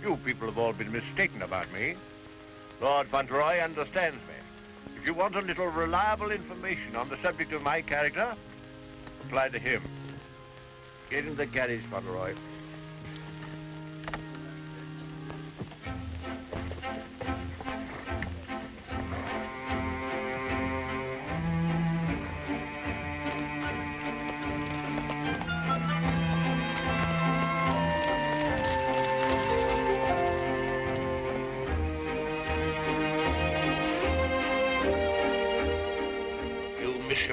you people have all been mistaken about me. Lord Fauntleroy understands me. If you want a little reliable information on the subject of my character, apply to him. Get in the carriage, Fauntleroy.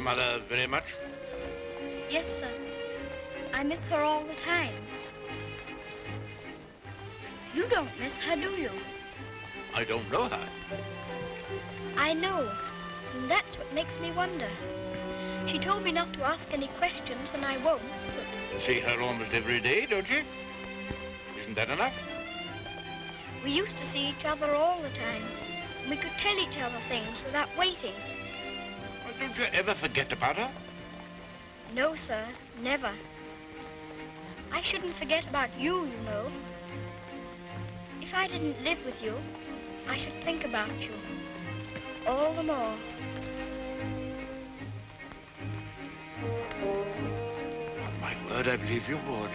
Mother very much? Yes, sir. I miss her all the time. You don't miss her, do you? I don't know her. I know, and that's what makes me wonder. She told me not to ask any questions, and I won't, but... You see her almost every day, don't you? Isn't that enough? We used to see each other all the time. We could tell each other things without waiting. Don't you ever forget about her? No, sir, never. I shouldn't forget about you, you know. If I didn't live with you, I should think about you all the more. On my word, I believe you would.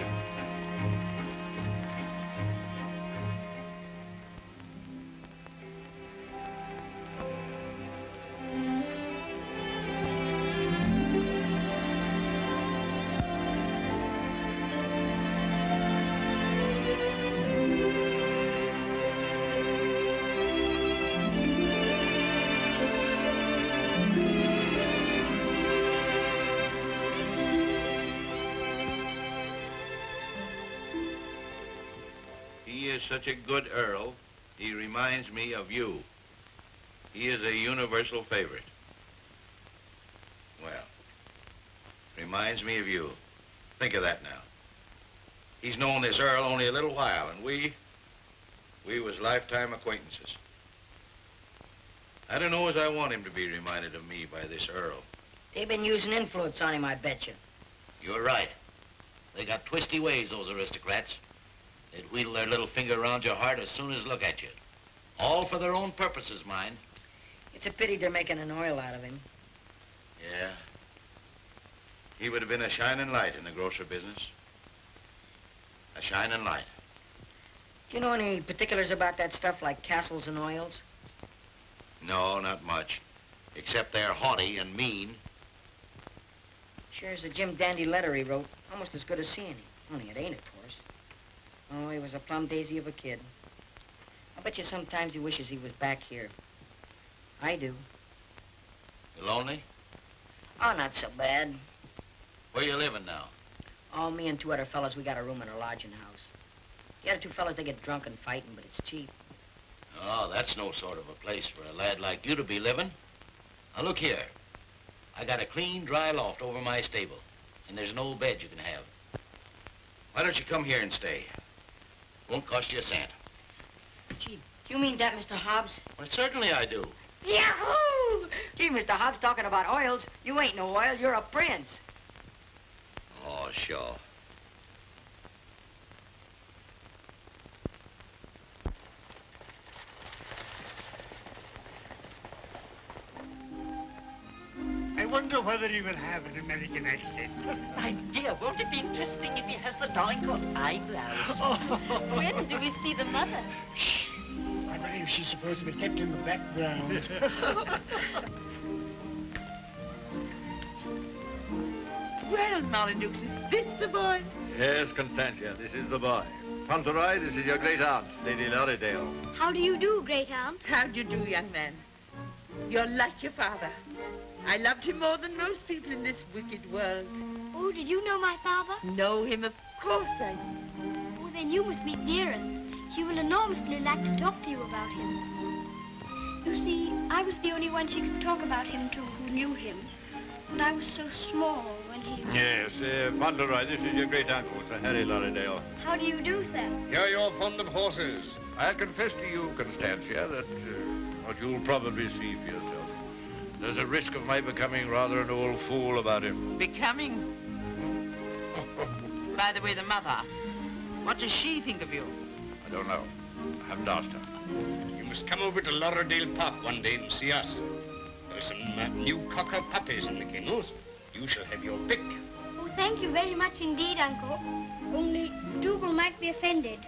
is such a good Earl, he reminds me of you. He is a universal favorite. Well, reminds me of you. Think of that now. He's known this Earl only a little while, and we was lifetime acquaintances. I don't know as I want him to be reminded of me by this Earl. They've been using influence on him, I bet you. You're right. They got twisty ways, those aristocrats. They'd wheedle their little finger around your heart as soon as look at you. All for their own purposes, mind. It's a pity they're making an oil out of him. Yeah. He would have been a shining light in the grocer business. A shining light. Do you know any particulars about that stuff like castles and oils? No, not much. Except they're haughty and mean. Sure is a Jim Dandy letter he wrote. Almost as good as seeing him. Only it ain't, of course. Oh, he was a plum daisy of a kid. I bet you sometimes he wishes he was back here. I do. You lonely? Oh, not so bad. Where you living now? Oh, me and two other fellas, we got a room in a lodging house. The other two fellas, they get drunk and fighting, but it's cheap. Oh, that's no sort of a place for a lad like you to be living. Now, look here. I got a clean, dry loft over my stable, and there's an old bed you can have. Why don't you come here and stay? Won't cost you a cent. Gee, do you mean that, Mr. Hobbs? Well, certainly I do. Yahoo! Gee, Mr. Hobbs, talking about oils, you ain't no oil, you're a prince. Oh, sure. I wonder whether he will have an American accent. My dear, won't it be interesting if he has the Dorincourt eyebrows? When do we see the mother? Shh. I believe she's supposed to be kept in the background. Well, Molyneux, is this the boy? Yes, Constantia, this is the boy. Fauntleroy, this is your great aunt, Lady Lorridale. How do you do, great aunt? How do you do, young man? You're like your father. I loved him more than most people in this wicked world. Oh, did you know my father? Know him? Of course I do. Oh, then you must meet Dearest. She will enormously like to talk to you about him. You see, I was the only one she could talk about him to who knew him. And I was so small when he... Yes, Fauntleroy, this is your great uncle, Sir Harry Lorridale. How do you do, sir? Here you're fond of horses. I'll confess to you, Constantia, that what you'll probably see for yourself. There's a risk of my becoming rather an old fool about him. Becoming? By the way, the mother, what does she think of you? I don't know. I haven't asked her. You must come over to Lorridale Park one day and see us. There are some new cocker puppies in the kennels. You shall have your pick. Oh, thank you very much indeed, Uncle. Only Dougal might be offended.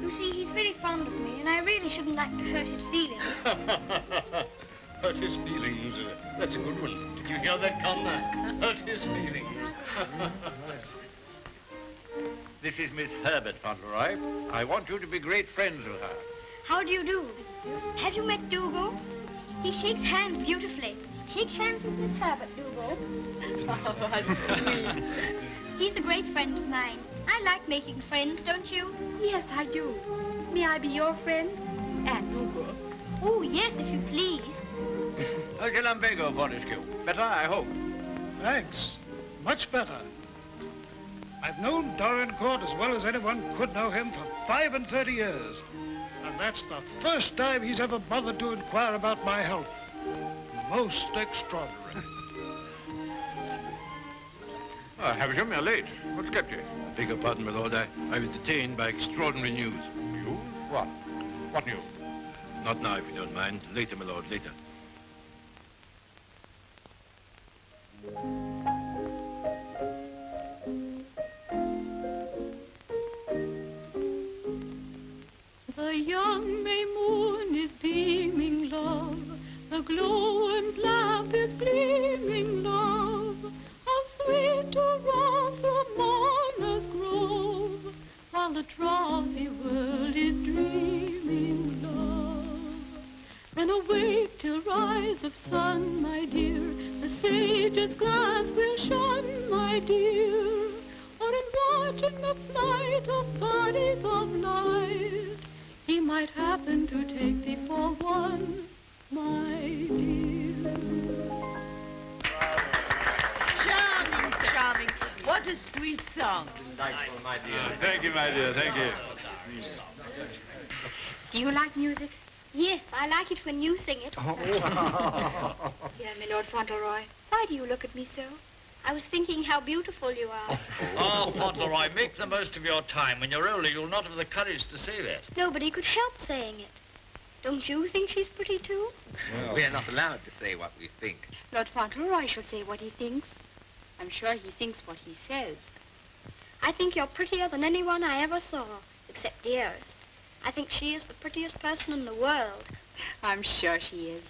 You see, he's very fond of me, and I really shouldn't like to hurt his feelings. Hurt his feelings. That's a good one. Did you hear that, Connor? Hurt his feelings. This is Miss Herbert Fauntleroy. I want you to be great friends with her. How do you do? Have you met Dougal? He shakes hands beautifully. Shake hands with Miss Herbert, Dougal. He's a great friend of mine. I like making friends, don't you? Yes, I do. May I be your friend? And Dougal. Oh, yes, if you please. Okay, Lumbago, Fortescue. Better, I hope. Thanks. Much better. I've known Dorincourt as well as anyone could know him for 35 years. And that's the first time he's ever bothered to inquire about my health. Most extraordinary. Havisham, you're late. What's kept you? Beg your pardon, my lord. I was detained by extraordinary news. You? What? What news? Not now, if you don't mind. Later, my lord, later. The young May moon is beaming, love. The glowworm's lamp is gleaming, love. How sweet to roam through Mona's grove, while the drowsy world is dreaming, love. Then awake till rise of sun, my dear. The sage's glass will shun, my dear. Or in watching the flight of bodies of light, he might happen to take thee for one, my dear. Charming, charming. What a sweet song. Delightful, my dear. Thank you, my dear, thank you. Do you like music? Yes, I like it when you sing it. Oh. Dear my Lord Fauntleroy, why do you look at me so? I was thinking how beautiful you are. Oh, Fauntleroy, make the most of your time. When you're older, you'll not have the courage to say that. Nobody could help saying it. Don't you think she's pretty, too? Well, we're not allowed to say what we think. Lord Fauntleroy shall say what he thinks. I'm sure he thinks what he says. I think you're prettier than anyone I ever saw, except Dearest. I think she is the prettiest person in the world. I'm sure she is.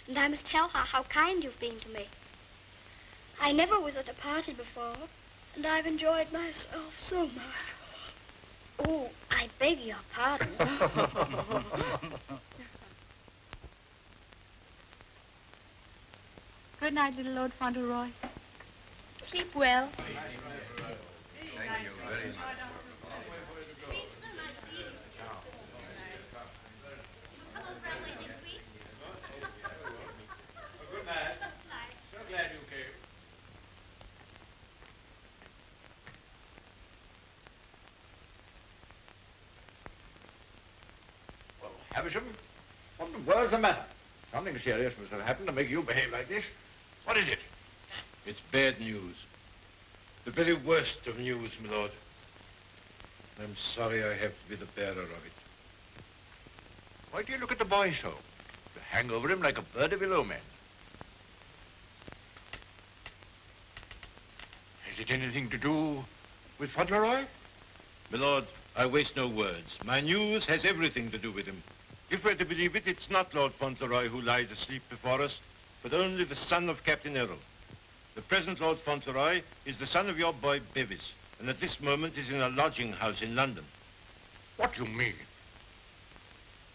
And I must tell her how kind you've been to me. I never was at a party before, and I've enjoyed myself so much. Oh, I beg your pardon. Good night, little Lord Fauntleroy. Keep well. Thank you very much. Good night. So glad you came. Well, Havisham, what in the world's the matter? Something serious must have happened to make you behave like this. What is it? It's bad news. The very worst of news, my lord. I'm sorry I have to be the bearer of it. Why do you look at the boy so? You hang over him like a bird of ill omen. Has it anything to do with Fauntleroy? My lord, I waste no words. My news has everything to do with him. If we're to believe it, it's not Lord Fauntleroy who lies asleep before us, but only the son of Captain Errol. The present Lord Fauntleroy is the son of your boy Bevis, and at this moment is in a lodging house in London. What do you mean?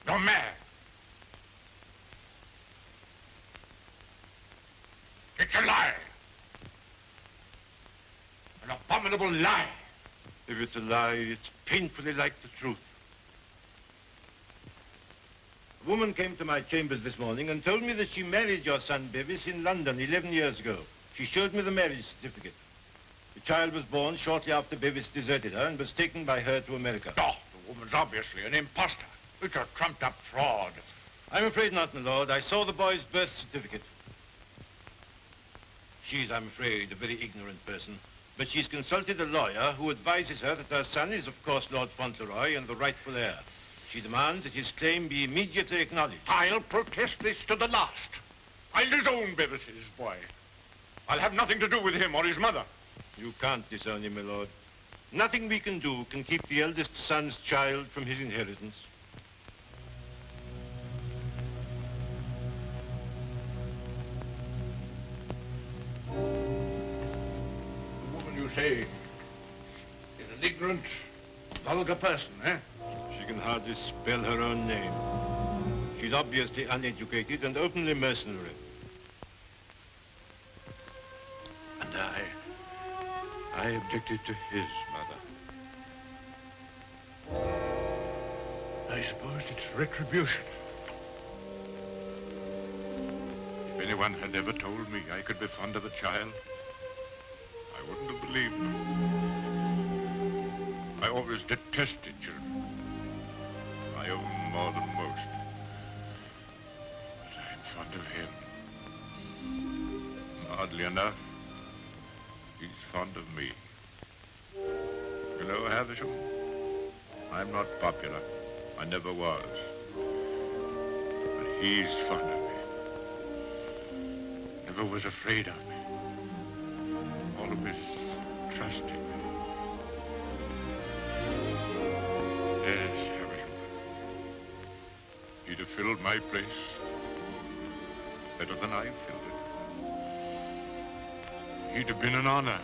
You're mad. It's a lie. An abominable lie. If it's a lie, it's painfully like the truth. A woman came to my chambers this morning and told me that she married your son Bevis in London 11 years ago. She showed me the marriage certificate. The child was born shortly after Bevis deserted her and was taken by her to America. Oh, the woman's obviously an imposter. It's a trumped-up fraud. I'm afraid not, my lord. I saw the boy's birth certificate. She's, I'm afraid, a very ignorant person. But she's consulted a lawyer who advises her that her son is, of course, Lord Fauntleroy and the rightful heir. She demands that his claim be immediately acknowledged. I'll protest this to the last. I'll disown Bevis's boy. I'll have nothing to do with him or his mother. You can't disown him, my lord. Nothing we can do can keep the eldest son's child from his inheritance. The woman you say is an ignorant, vulgar person, eh? She can hardly spell her own name. She's obviously uneducated and openly mercenary. And I objected to his mother. I suppose it's retribution. If anyone had ever told me I could be fond of a child, I wouldn't have believed them. I always detested children. My own more than most. But I'm fond of him. Oddly enough, he's fond of me. You know, Havisham, I'm not popular. I never was. But he's fond of me. Never was afraid of me. Always trusted me. Yes, Havisham. He'd have filled my place better than I filled it. He'd have been an honor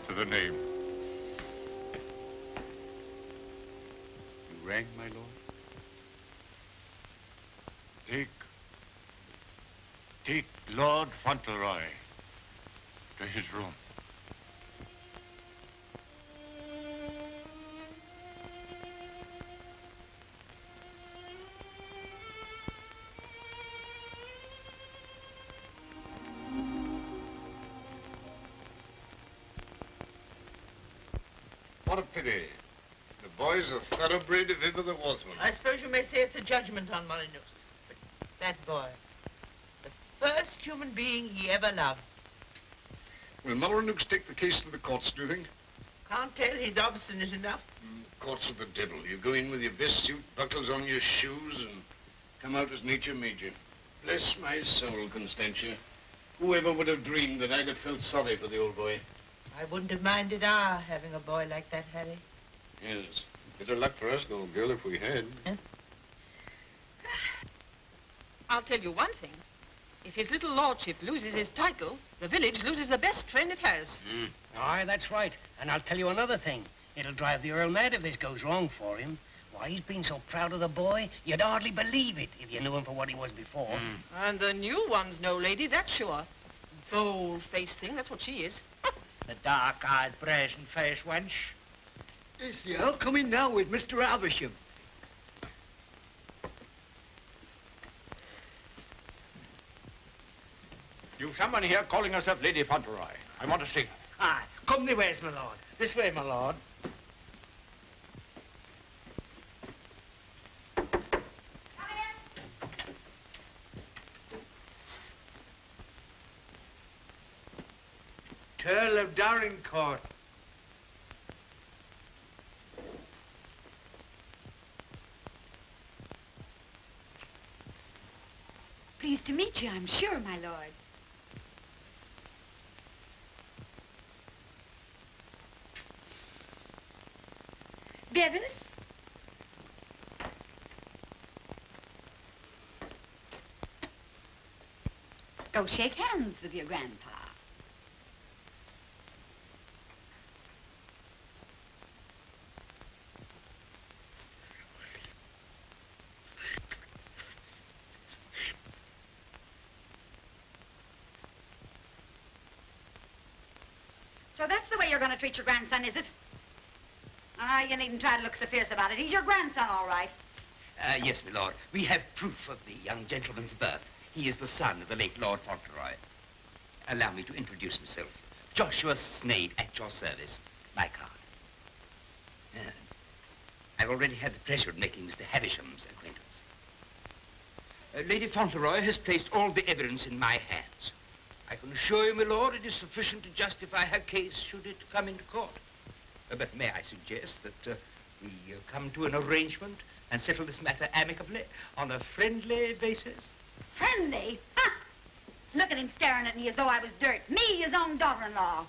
to the name. You rang, my lord? Take Lord Fauntleroy to his room. What a pity. The boy's a thoroughbred if ever there was one. I suppose you may say it's a judgment on Molyneux. But that boy, the first human being he ever loved. Will Molyneux take the case to the courts, do you think? Can't tell. He's obstinate enough. Courts are the devil. You go in with your best suit, buckles on your shoes, and come out as nature made you. Bless my soul, Constantia. Whoever would have dreamed that I'd have felt sorry for the old boy? I wouldn't have minded our having a boy like that, Harry. Yes. Bit of luck for us, old girl, if we had. Huh? I'll tell you one thing. If his little lordship loses his title, the village loses the best friend it has. Aye, that's right. And I'll tell you another thing. It'll drive the Earl mad if this goes wrong for him. Why, he's been so proud of the boy, you'd hardly believe it if you knew him for what he was before. And the new one's no lady, that's sure. Bold-faced thing, that's what she is. The dark-eyed, brazen-faced wench. Is the Earl coming now with Mr. Havisham? You've someone here calling herself Lady Fauntleroy. I want to see her. Aye, come the ways, my lord. This way, my lord. Earl of Dorincourt. Pleased to meet you, I'm sure, my lord. Bevis? Go shake hands with your grandpa. So that's the way you're going to treat your grandson, is it? Ah, you needn't try to look so fierce about it. He's your grandson, all right. Yes, my lord. We have proof of the young gentleman's birth. He is the son of the late Lord Fauntleroy. Allow me to introduce myself. Joshua Snade, at your service. My card. I've already had the pleasure of making Mr. Havisham's acquaintance. Lady Fauntleroy has placed all the evidence in my hands. I can assure you, my lord, it is sufficient to justify her case should it come into court. But may I suggest that we come to an arrangement and settle this matter amicably on a friendly basis? Friendly? Ha! Look at him staring at me as though I was dirt. Me, his own daughter-in-law.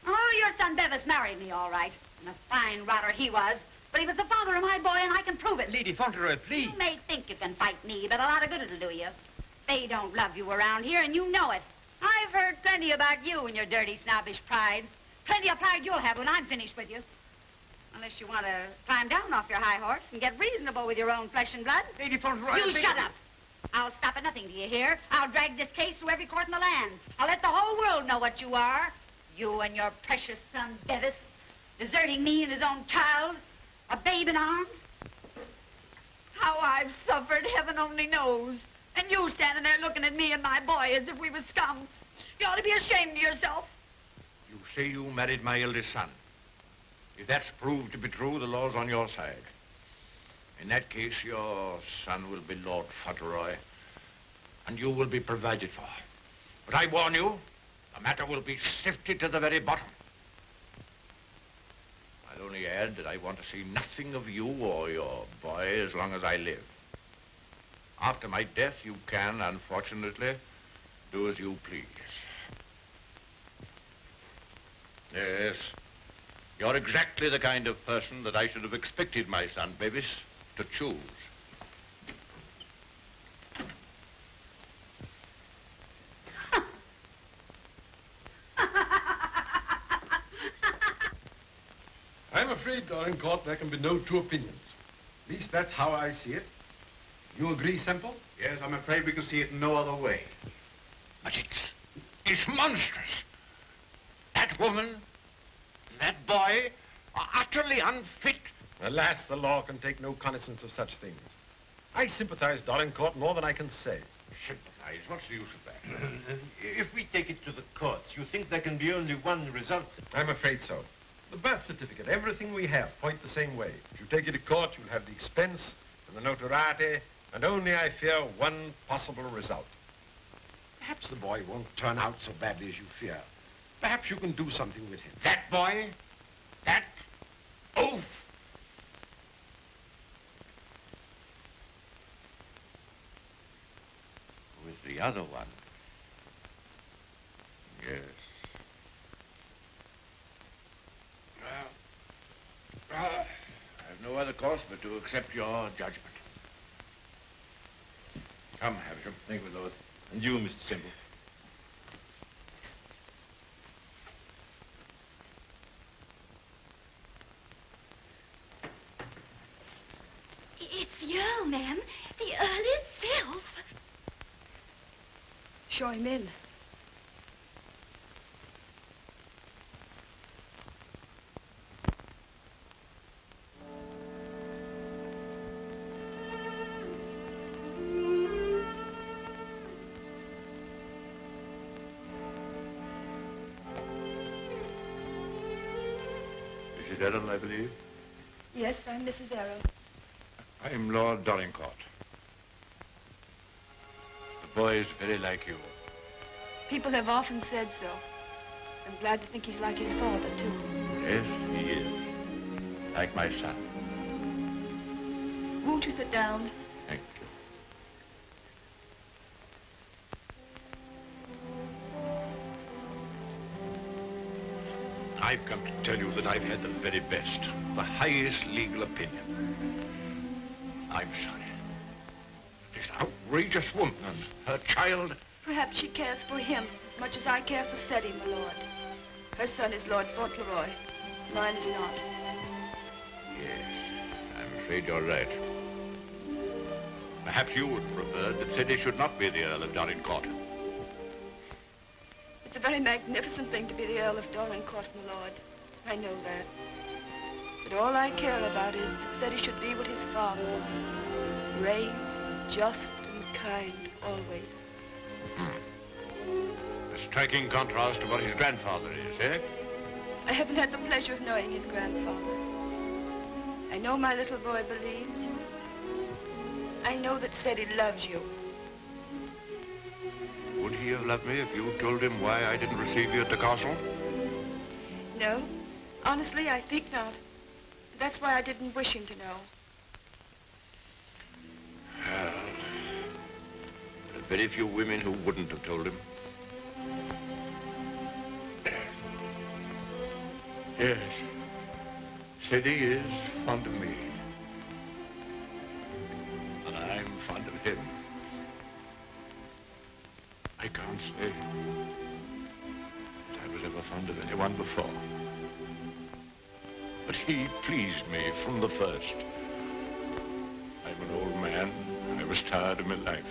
Oh, your son Bevis married me, all right. And a fine rotter he was. But he was the father of my boy, and I can prove it. Lady Fauntleroy, please. You may think you can fight me, but a lot of good it'll do you. They don't love you around here, and you know it. I've heard plenty about you and your dirty, snobbish pride. Plenty of pride you'll have when I'm finished with you. Unless you want to climb down off your high horse and get reasonable with your own flesh and blood. Lady Fauntleroy... You shut up. I'll stop at nothing, do you hear? I'll drag this case through every court in the land. I'll let the whole world know what you are. You and your precious son, Bevis, deserting me and his own child, a babe in arms. How I've suffered, heaven only knows. And you standing there looking at me and my boy as if we were scum. You ought to be ashamed of yourself. You say you married my eldest son. If that's proved to be true, the law's on your side. In that case, your son will be Lord Fauntleroy, and you will be provided for. But I warn you, the matter will be sifted to the very bottom. I'll only add that I want to see nothing of you or your boy as long as I live. After my death, you can, unfortunately, do as you please. Yes, you're exactly the kind of person that I should have expected my son, Bevis, to choose. I'm afraid, Dorincourt, there can be no two opinions. At least that's how I see it. You agree, Semple? Yes, I'm afraid we can see it no other way. But it's monstrous. That woman, that boy are utterly unfit. Alas, the law can take no cognizance of such things. I sympathize, Dorincourt, more than I can say. Sympathize? What's the use of that? If we take it to the courts, you think there can be only one result? I'm afraid so. The birth certificate, everything we have, point the same way. If you take it to court, you'll have the expense and the notoriety, and only, I fear, one possible result. Perhaps the boy won't turn out so badly as you fear. Perhaps you can do something with him. That boy? That oaf? With the other one. Yes. I have no other course but to accept your judgment. Come, Havisham. Thank you, Lord. And you, Mr. Semple. It's the Earl, ma'am. The Earl himself. Show him in. Mrs. Errol, I believe? Yes, I'm Mrs. Errol. I'm Lord Dorincourt. The boy is very like you. People have often said so. I'm glad to think he's like his father, too. Yes, he is. Like my son. Won't you sit down? Thank you. I've come to tell you that I've had the very best, the highest legal opinion. I'm sorry. This outrageous woman and her child. Perhaps she cares for him as much as I care for Cedric, my lord. Her son is Lord Fauntleroy. Mine is not. Yes, I'm afraid you're right. Perhaps you would prefer that Cedric should not be the Earl of Dorincourt. It's a very magnificent thing to be the Earl of Dorincourt, my lord. I know that. But all I care about is that Cedric should be what his father was. Brave, just, and kind, always. A striking contrast to what his grandfather is, eh? I haven't had the pleasure of knowing his grandfather. I know my little boy believes you. I know that Cedric loves you. Would he have loved me if you told him why I didn't receive you at the castle? No. Honestly, I think not. That's why I didn't wish him to know. Well, there are very few women who wouldn't have told him. Yes, Cedric is fond of me. And I'm fond of him. I can't say that I was ever fond of anyone before. But he pleased me from the first. I'm an old man. I was tired of my life.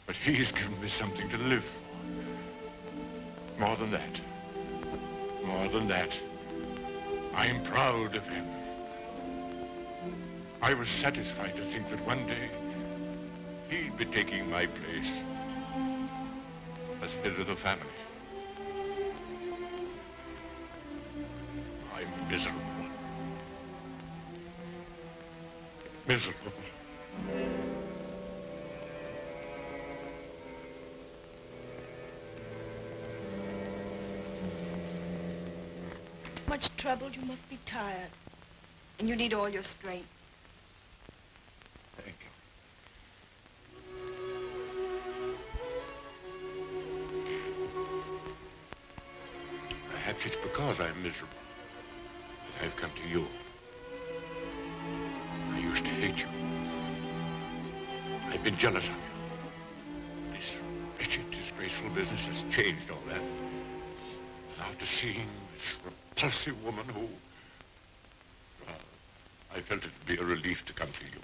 But he's given me something to live for. More than that. More than that. I'm proud of him. I was satisfied to think that one day he'd be taking my place as head of the family. I'm miserable. Miserable. Much troubled, you must be tired. And you need all your strength. Thank you. Perhaps it's because I'm miserable that I've come to you. I used to hate you. I've been jealous of you. This wretched, disgraceful business has changed all that. After seeing this repulsive woman who... Well, I felt it would be a relief to come to you.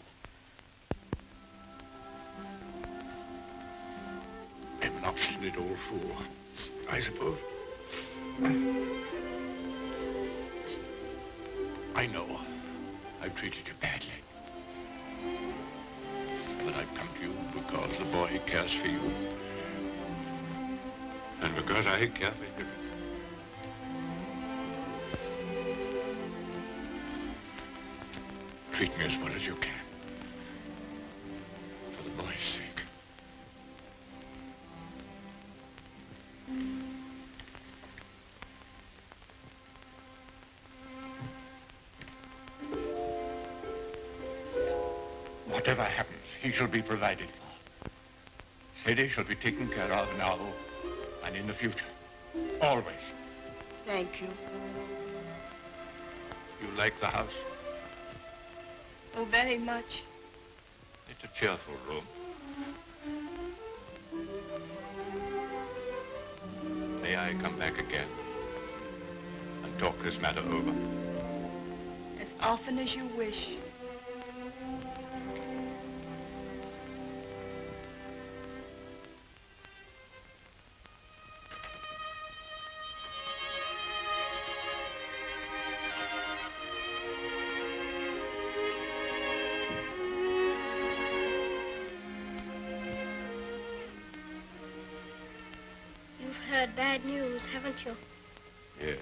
I'm an obstinate old fool, I suppose. I know I've treated you badly. But I've come to you because the boy cares for you. And because I care for him. treat me as well as you can. For the boy's sake. Whatever happens, he shall be provided for. Sadie shall be taken care of now and in the future. Always. Thank you. You like the house? Oh, very much. It's a cheerful room. May I come back again and talk this matter over? As often as you wish. Bad news, haven't you? Yes.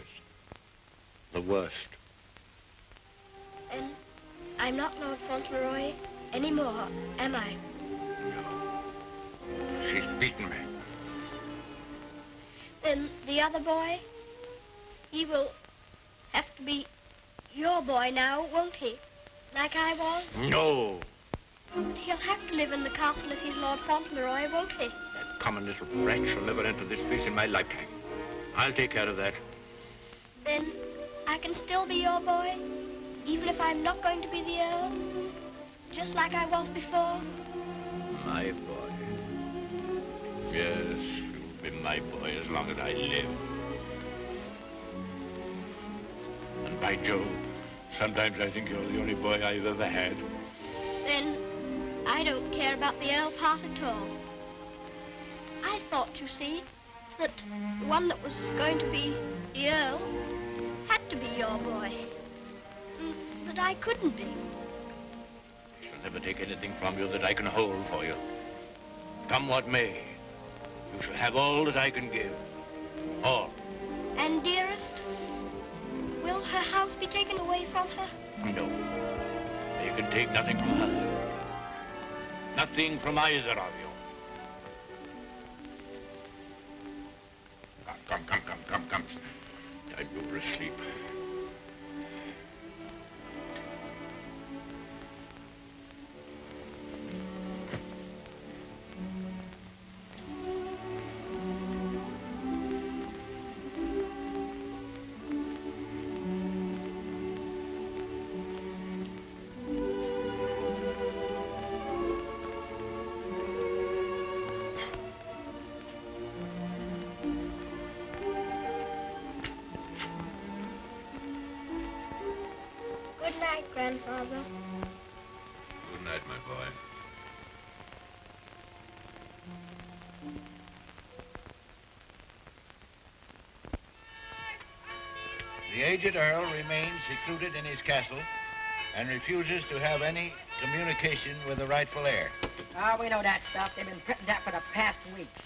The worst. And I'm not Lord Fauntleroy anymore, am I? No. She's beaten me. Then the other boy, he will have to be your boy now, won't he? Like I was? No. He'll have to live in the castle if he's Lord Fauntleroy, won't he? Common little brat shall never enter this place in my lifetime. I'll take care of that. Then I can still be your boy, even if I'm not going to be the Earl, just like I was before. My boy. Yes, you'll be my boy as long as I live. And by Jove, sometimes I think you're the only boy I've ever had. Then I don't care about the Earl part at all. I thought, you see, that the one that was going to be the Earl had to be your boy. That I couldn't be. I shall never take anything from you that I can hold for you. Come what may, you shall have all that I can give. All. And dearest, will her house be taken away from her? No. You can take nothing from her. Nothing from either of you. Come. Time to go to sleep. Good night, Grandfather. Good night, my boy. The aged Earl remains secluded in his castle and refuses to have any communication with the rightful heir. Oh, we know that stuff. They've been printing that for the past weeks.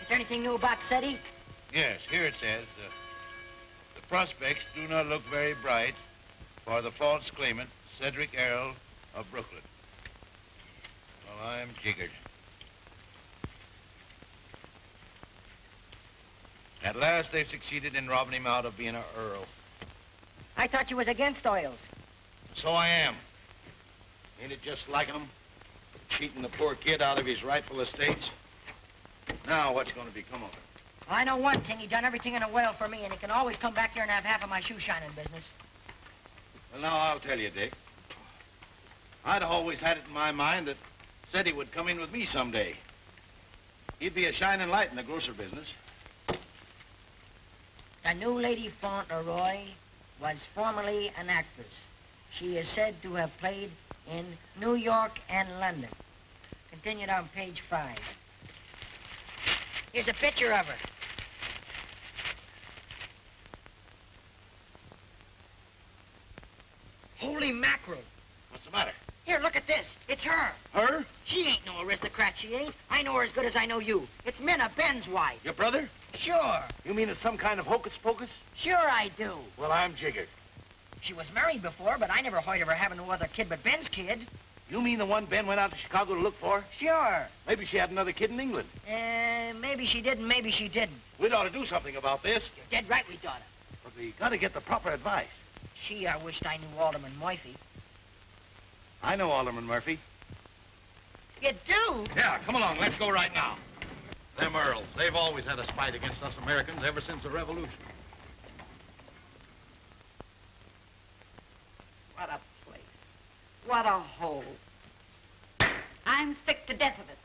Is there anything new about Cedric? Yes, here it says, the prospects do not look very bright for the false claimant, Cedric Errol of Brooklyn. Well, I'm jiggered. At last, they've succeeded in robbing him out of being an earl. I thought you was against oils. So I am. Ain't it just like him? Cheating the poor kid out of his rightful estates? Now, what's going to become of him? Well, I know one thing. He done everything in a well for me, and he can always come back here and have half of my shoe shining business. Well, now, I'll tell you, Dick. I'd always had it in my mind that said he would come in with me someday. He'd be a shining light in the grocer business. The new Lady Fauntleroy was formerly an actress. She is said to have played in New York and London. Continued on page 5. Here's a picture of her. Holy mackerel. What's the matter? Here, look at this. It's her. Her? She ain't no aristocrat, she ain't. I know her as good as I know you. It's Minna, Ben's wife. Your brother? Sure. You mean it's some kind of hocus pocus? Sure I do. Well, I'm jiggered. She was married before, but I never heard of her having no other kid but Ben's kid. You mean the one Ben went out to Chicago to look for? Sure. Maybe she had another kid in England. Maybe she did and maybe she didn't. We'd ought to do something about this. You're dead right we oughta. But we gotta get the proper advice. Gee, I wished I knew Alderman Murphy. I know Alderman Murphy. You do? Yeah, come along. Let's go right now. Them Earls, they've always had a spite against us Americans ever since the Revolution. What a place. What a hole. I'm sick to death of it.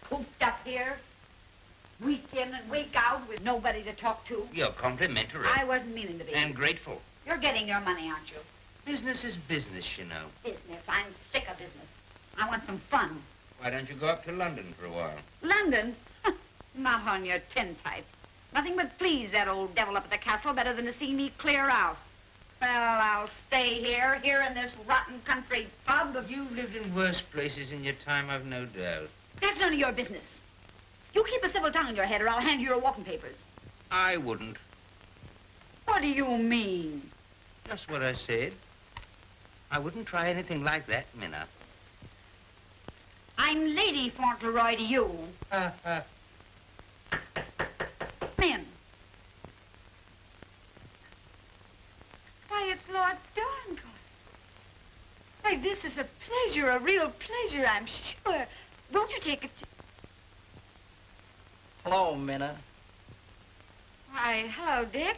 Cooped up here, week in and week out with nobody to talk to. You're complimentary. I wasn't meaning to be. And grateful. You're getting your money, aren't you? Business is business, you know. Business. I'm sick of business. I want some fun. Why don't you go up to London for a while? London? Not on your tintype. Nothing but please that old devil up at the castle better than to see me clear out. Well, I'll stay here in this rotten country pub. You've lived in worse places in your time, I've no doubt. That's none of your business. You keep a civil tongue in your head or I'll hand you your walking papers. I wouldn't. What do you mean? Just what I said. I wouldn't try anything like that, Minna. I'm Lady Fauntleroy to you. Men. Why, it's Lord Dorincourt. Why, this is a pleasure, a real pleasure, I'm sure. Won't you take a... Hello, Minna. Why, hello, Dick.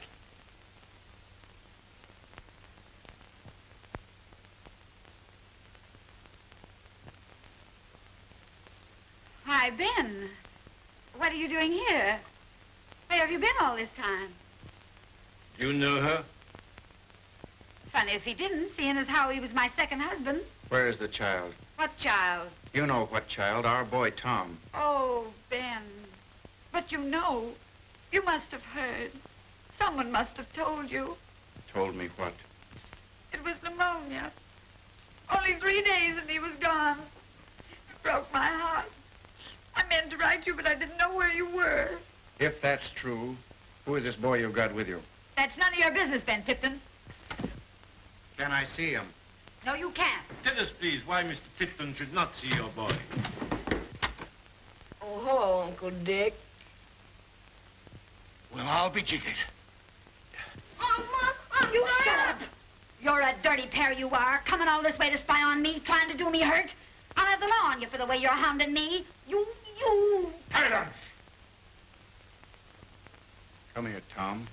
Why, Ben. What are you doing here? Where have you been all this time? You know her? Funny if he didn't, seeing as how he was my second husband. Where is the child? What child? You know what child, our boy Tom. Oh, Ben. But you know, you must have heard. Someone must have told you. Told me what? It was pneumonia. Only 3 days and he was gone. It broke my heart. I meant to write you, but I didn't know where you were. If that's true, who is this boy you've got with you? That's none of your business, Ben Tipton. Can I see him? No, you can't. Tell us, please, why Mr. Tipton should not see your boy. Oh, hello, Uncle Dick. Well, I'll be jiggered. Mom, you shut up. You're a dirty pair you are, coming all this way to spy on me, trying to do me hurt. I'll have the law on you for the way you're hounding me. You... Silence! Come here, Tom.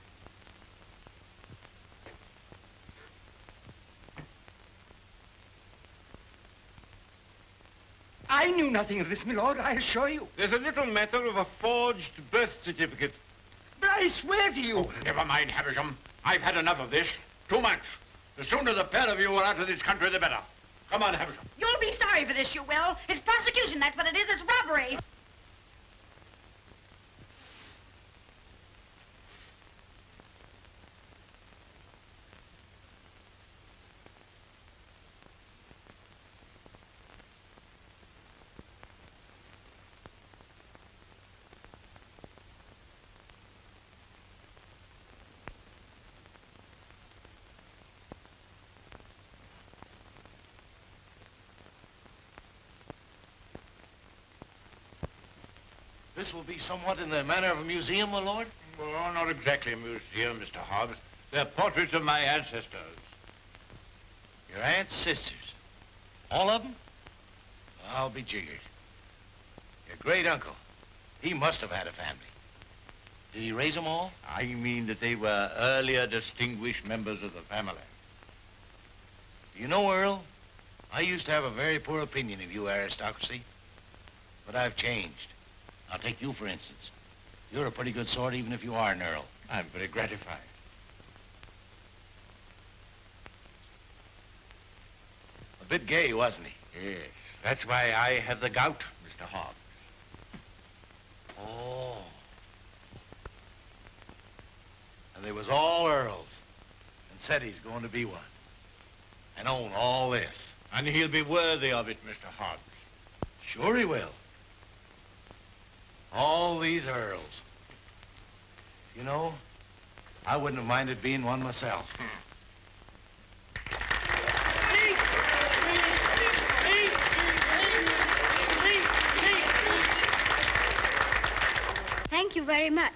I knew nothing of this, my lord, I assure you. There's a little matter of a forged birth certificate. But I swear to you... Oh, never mind, Havisham. I've had enough of this. Too much. The sooner the pair of you are out of this country, the better. Come on, Havisham. You'll be sorry for this, you will. It's prosecution, that's what it is. It's robbery. This will be somewhat in the manner of a museum, my lord? Well, not exactly a museum, Mr. Hobbs. They're portraits of my ancestors. Your aunt's sisters? All of them? I'll be jiggered. Your great uncle, he must have had a family. Did he raise them all? I mean that they were earlier distinguished members of the family. Do you know, Earl, I used to have a very poor opinion of you aristocracy, but I've changed. I'll take you, for instance. You're a pretty good sort, even if you are an earl. I'm very gratified. A bit gay, wasn't he? Yes, that's why I have the gout, Mr. Hobbs. Oh. And they was all earls. And said he's going to be one. And own all this. And he'll be worthy of it, Mr. Hobbs. Sure he will. All these earls. You know, I wouldn't have minded being one myself. very much.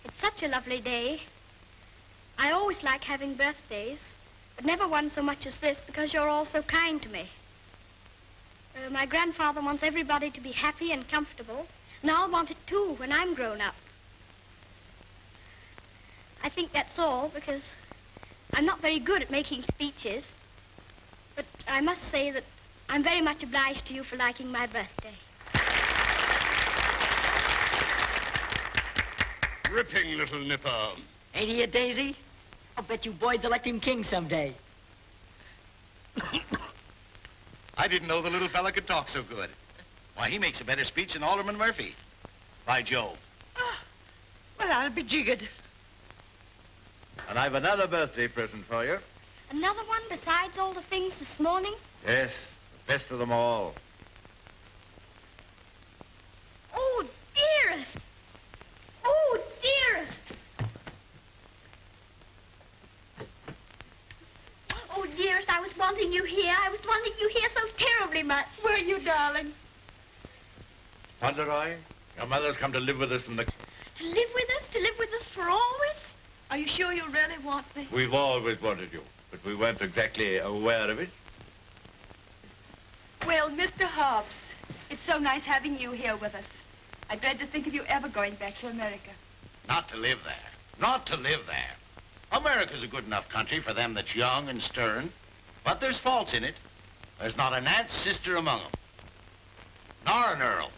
It's such a lovely day. I always like having birthdays, but never one so much as this because you're all so kind to me. My grandfather wants everybody to be happy and comfortable, and I'll want it too when I'm grown up. I think that's all because I'm not very good at making speeches, but I must say that I'm very much obliged to you for liking my birthday. Ripping little nipper. Ain't he a daisy? I'll bet you boys elect him king someday. I didn't know the little fella could talk so good. Why, he makes a better speech than Alderman Murphy. By Jove. Well, I'll be jiggered. And I've another birthday present for you. Another one besides all the things this morning? Yes, the best of them all. Oh, dearest! Oh, dearest! Oh, dearest, I was wanting you here. I was wanting you here so terribly much. Were you, darling? Fauntleroy, your mother's come to live with us in the... To live with us? To live with us for always? Are you sure you really want me? We've always wanted you, but we weren't exactly aware of it. Well, Mr. Hobbs, it's so nice having you here with us. I dread to think of you ever going back to America. Not to live there. Not to live there. America's a good enough country for them that's young and stern, but there's faults in it. There's not an aunt's sister among them. Nor an Earl.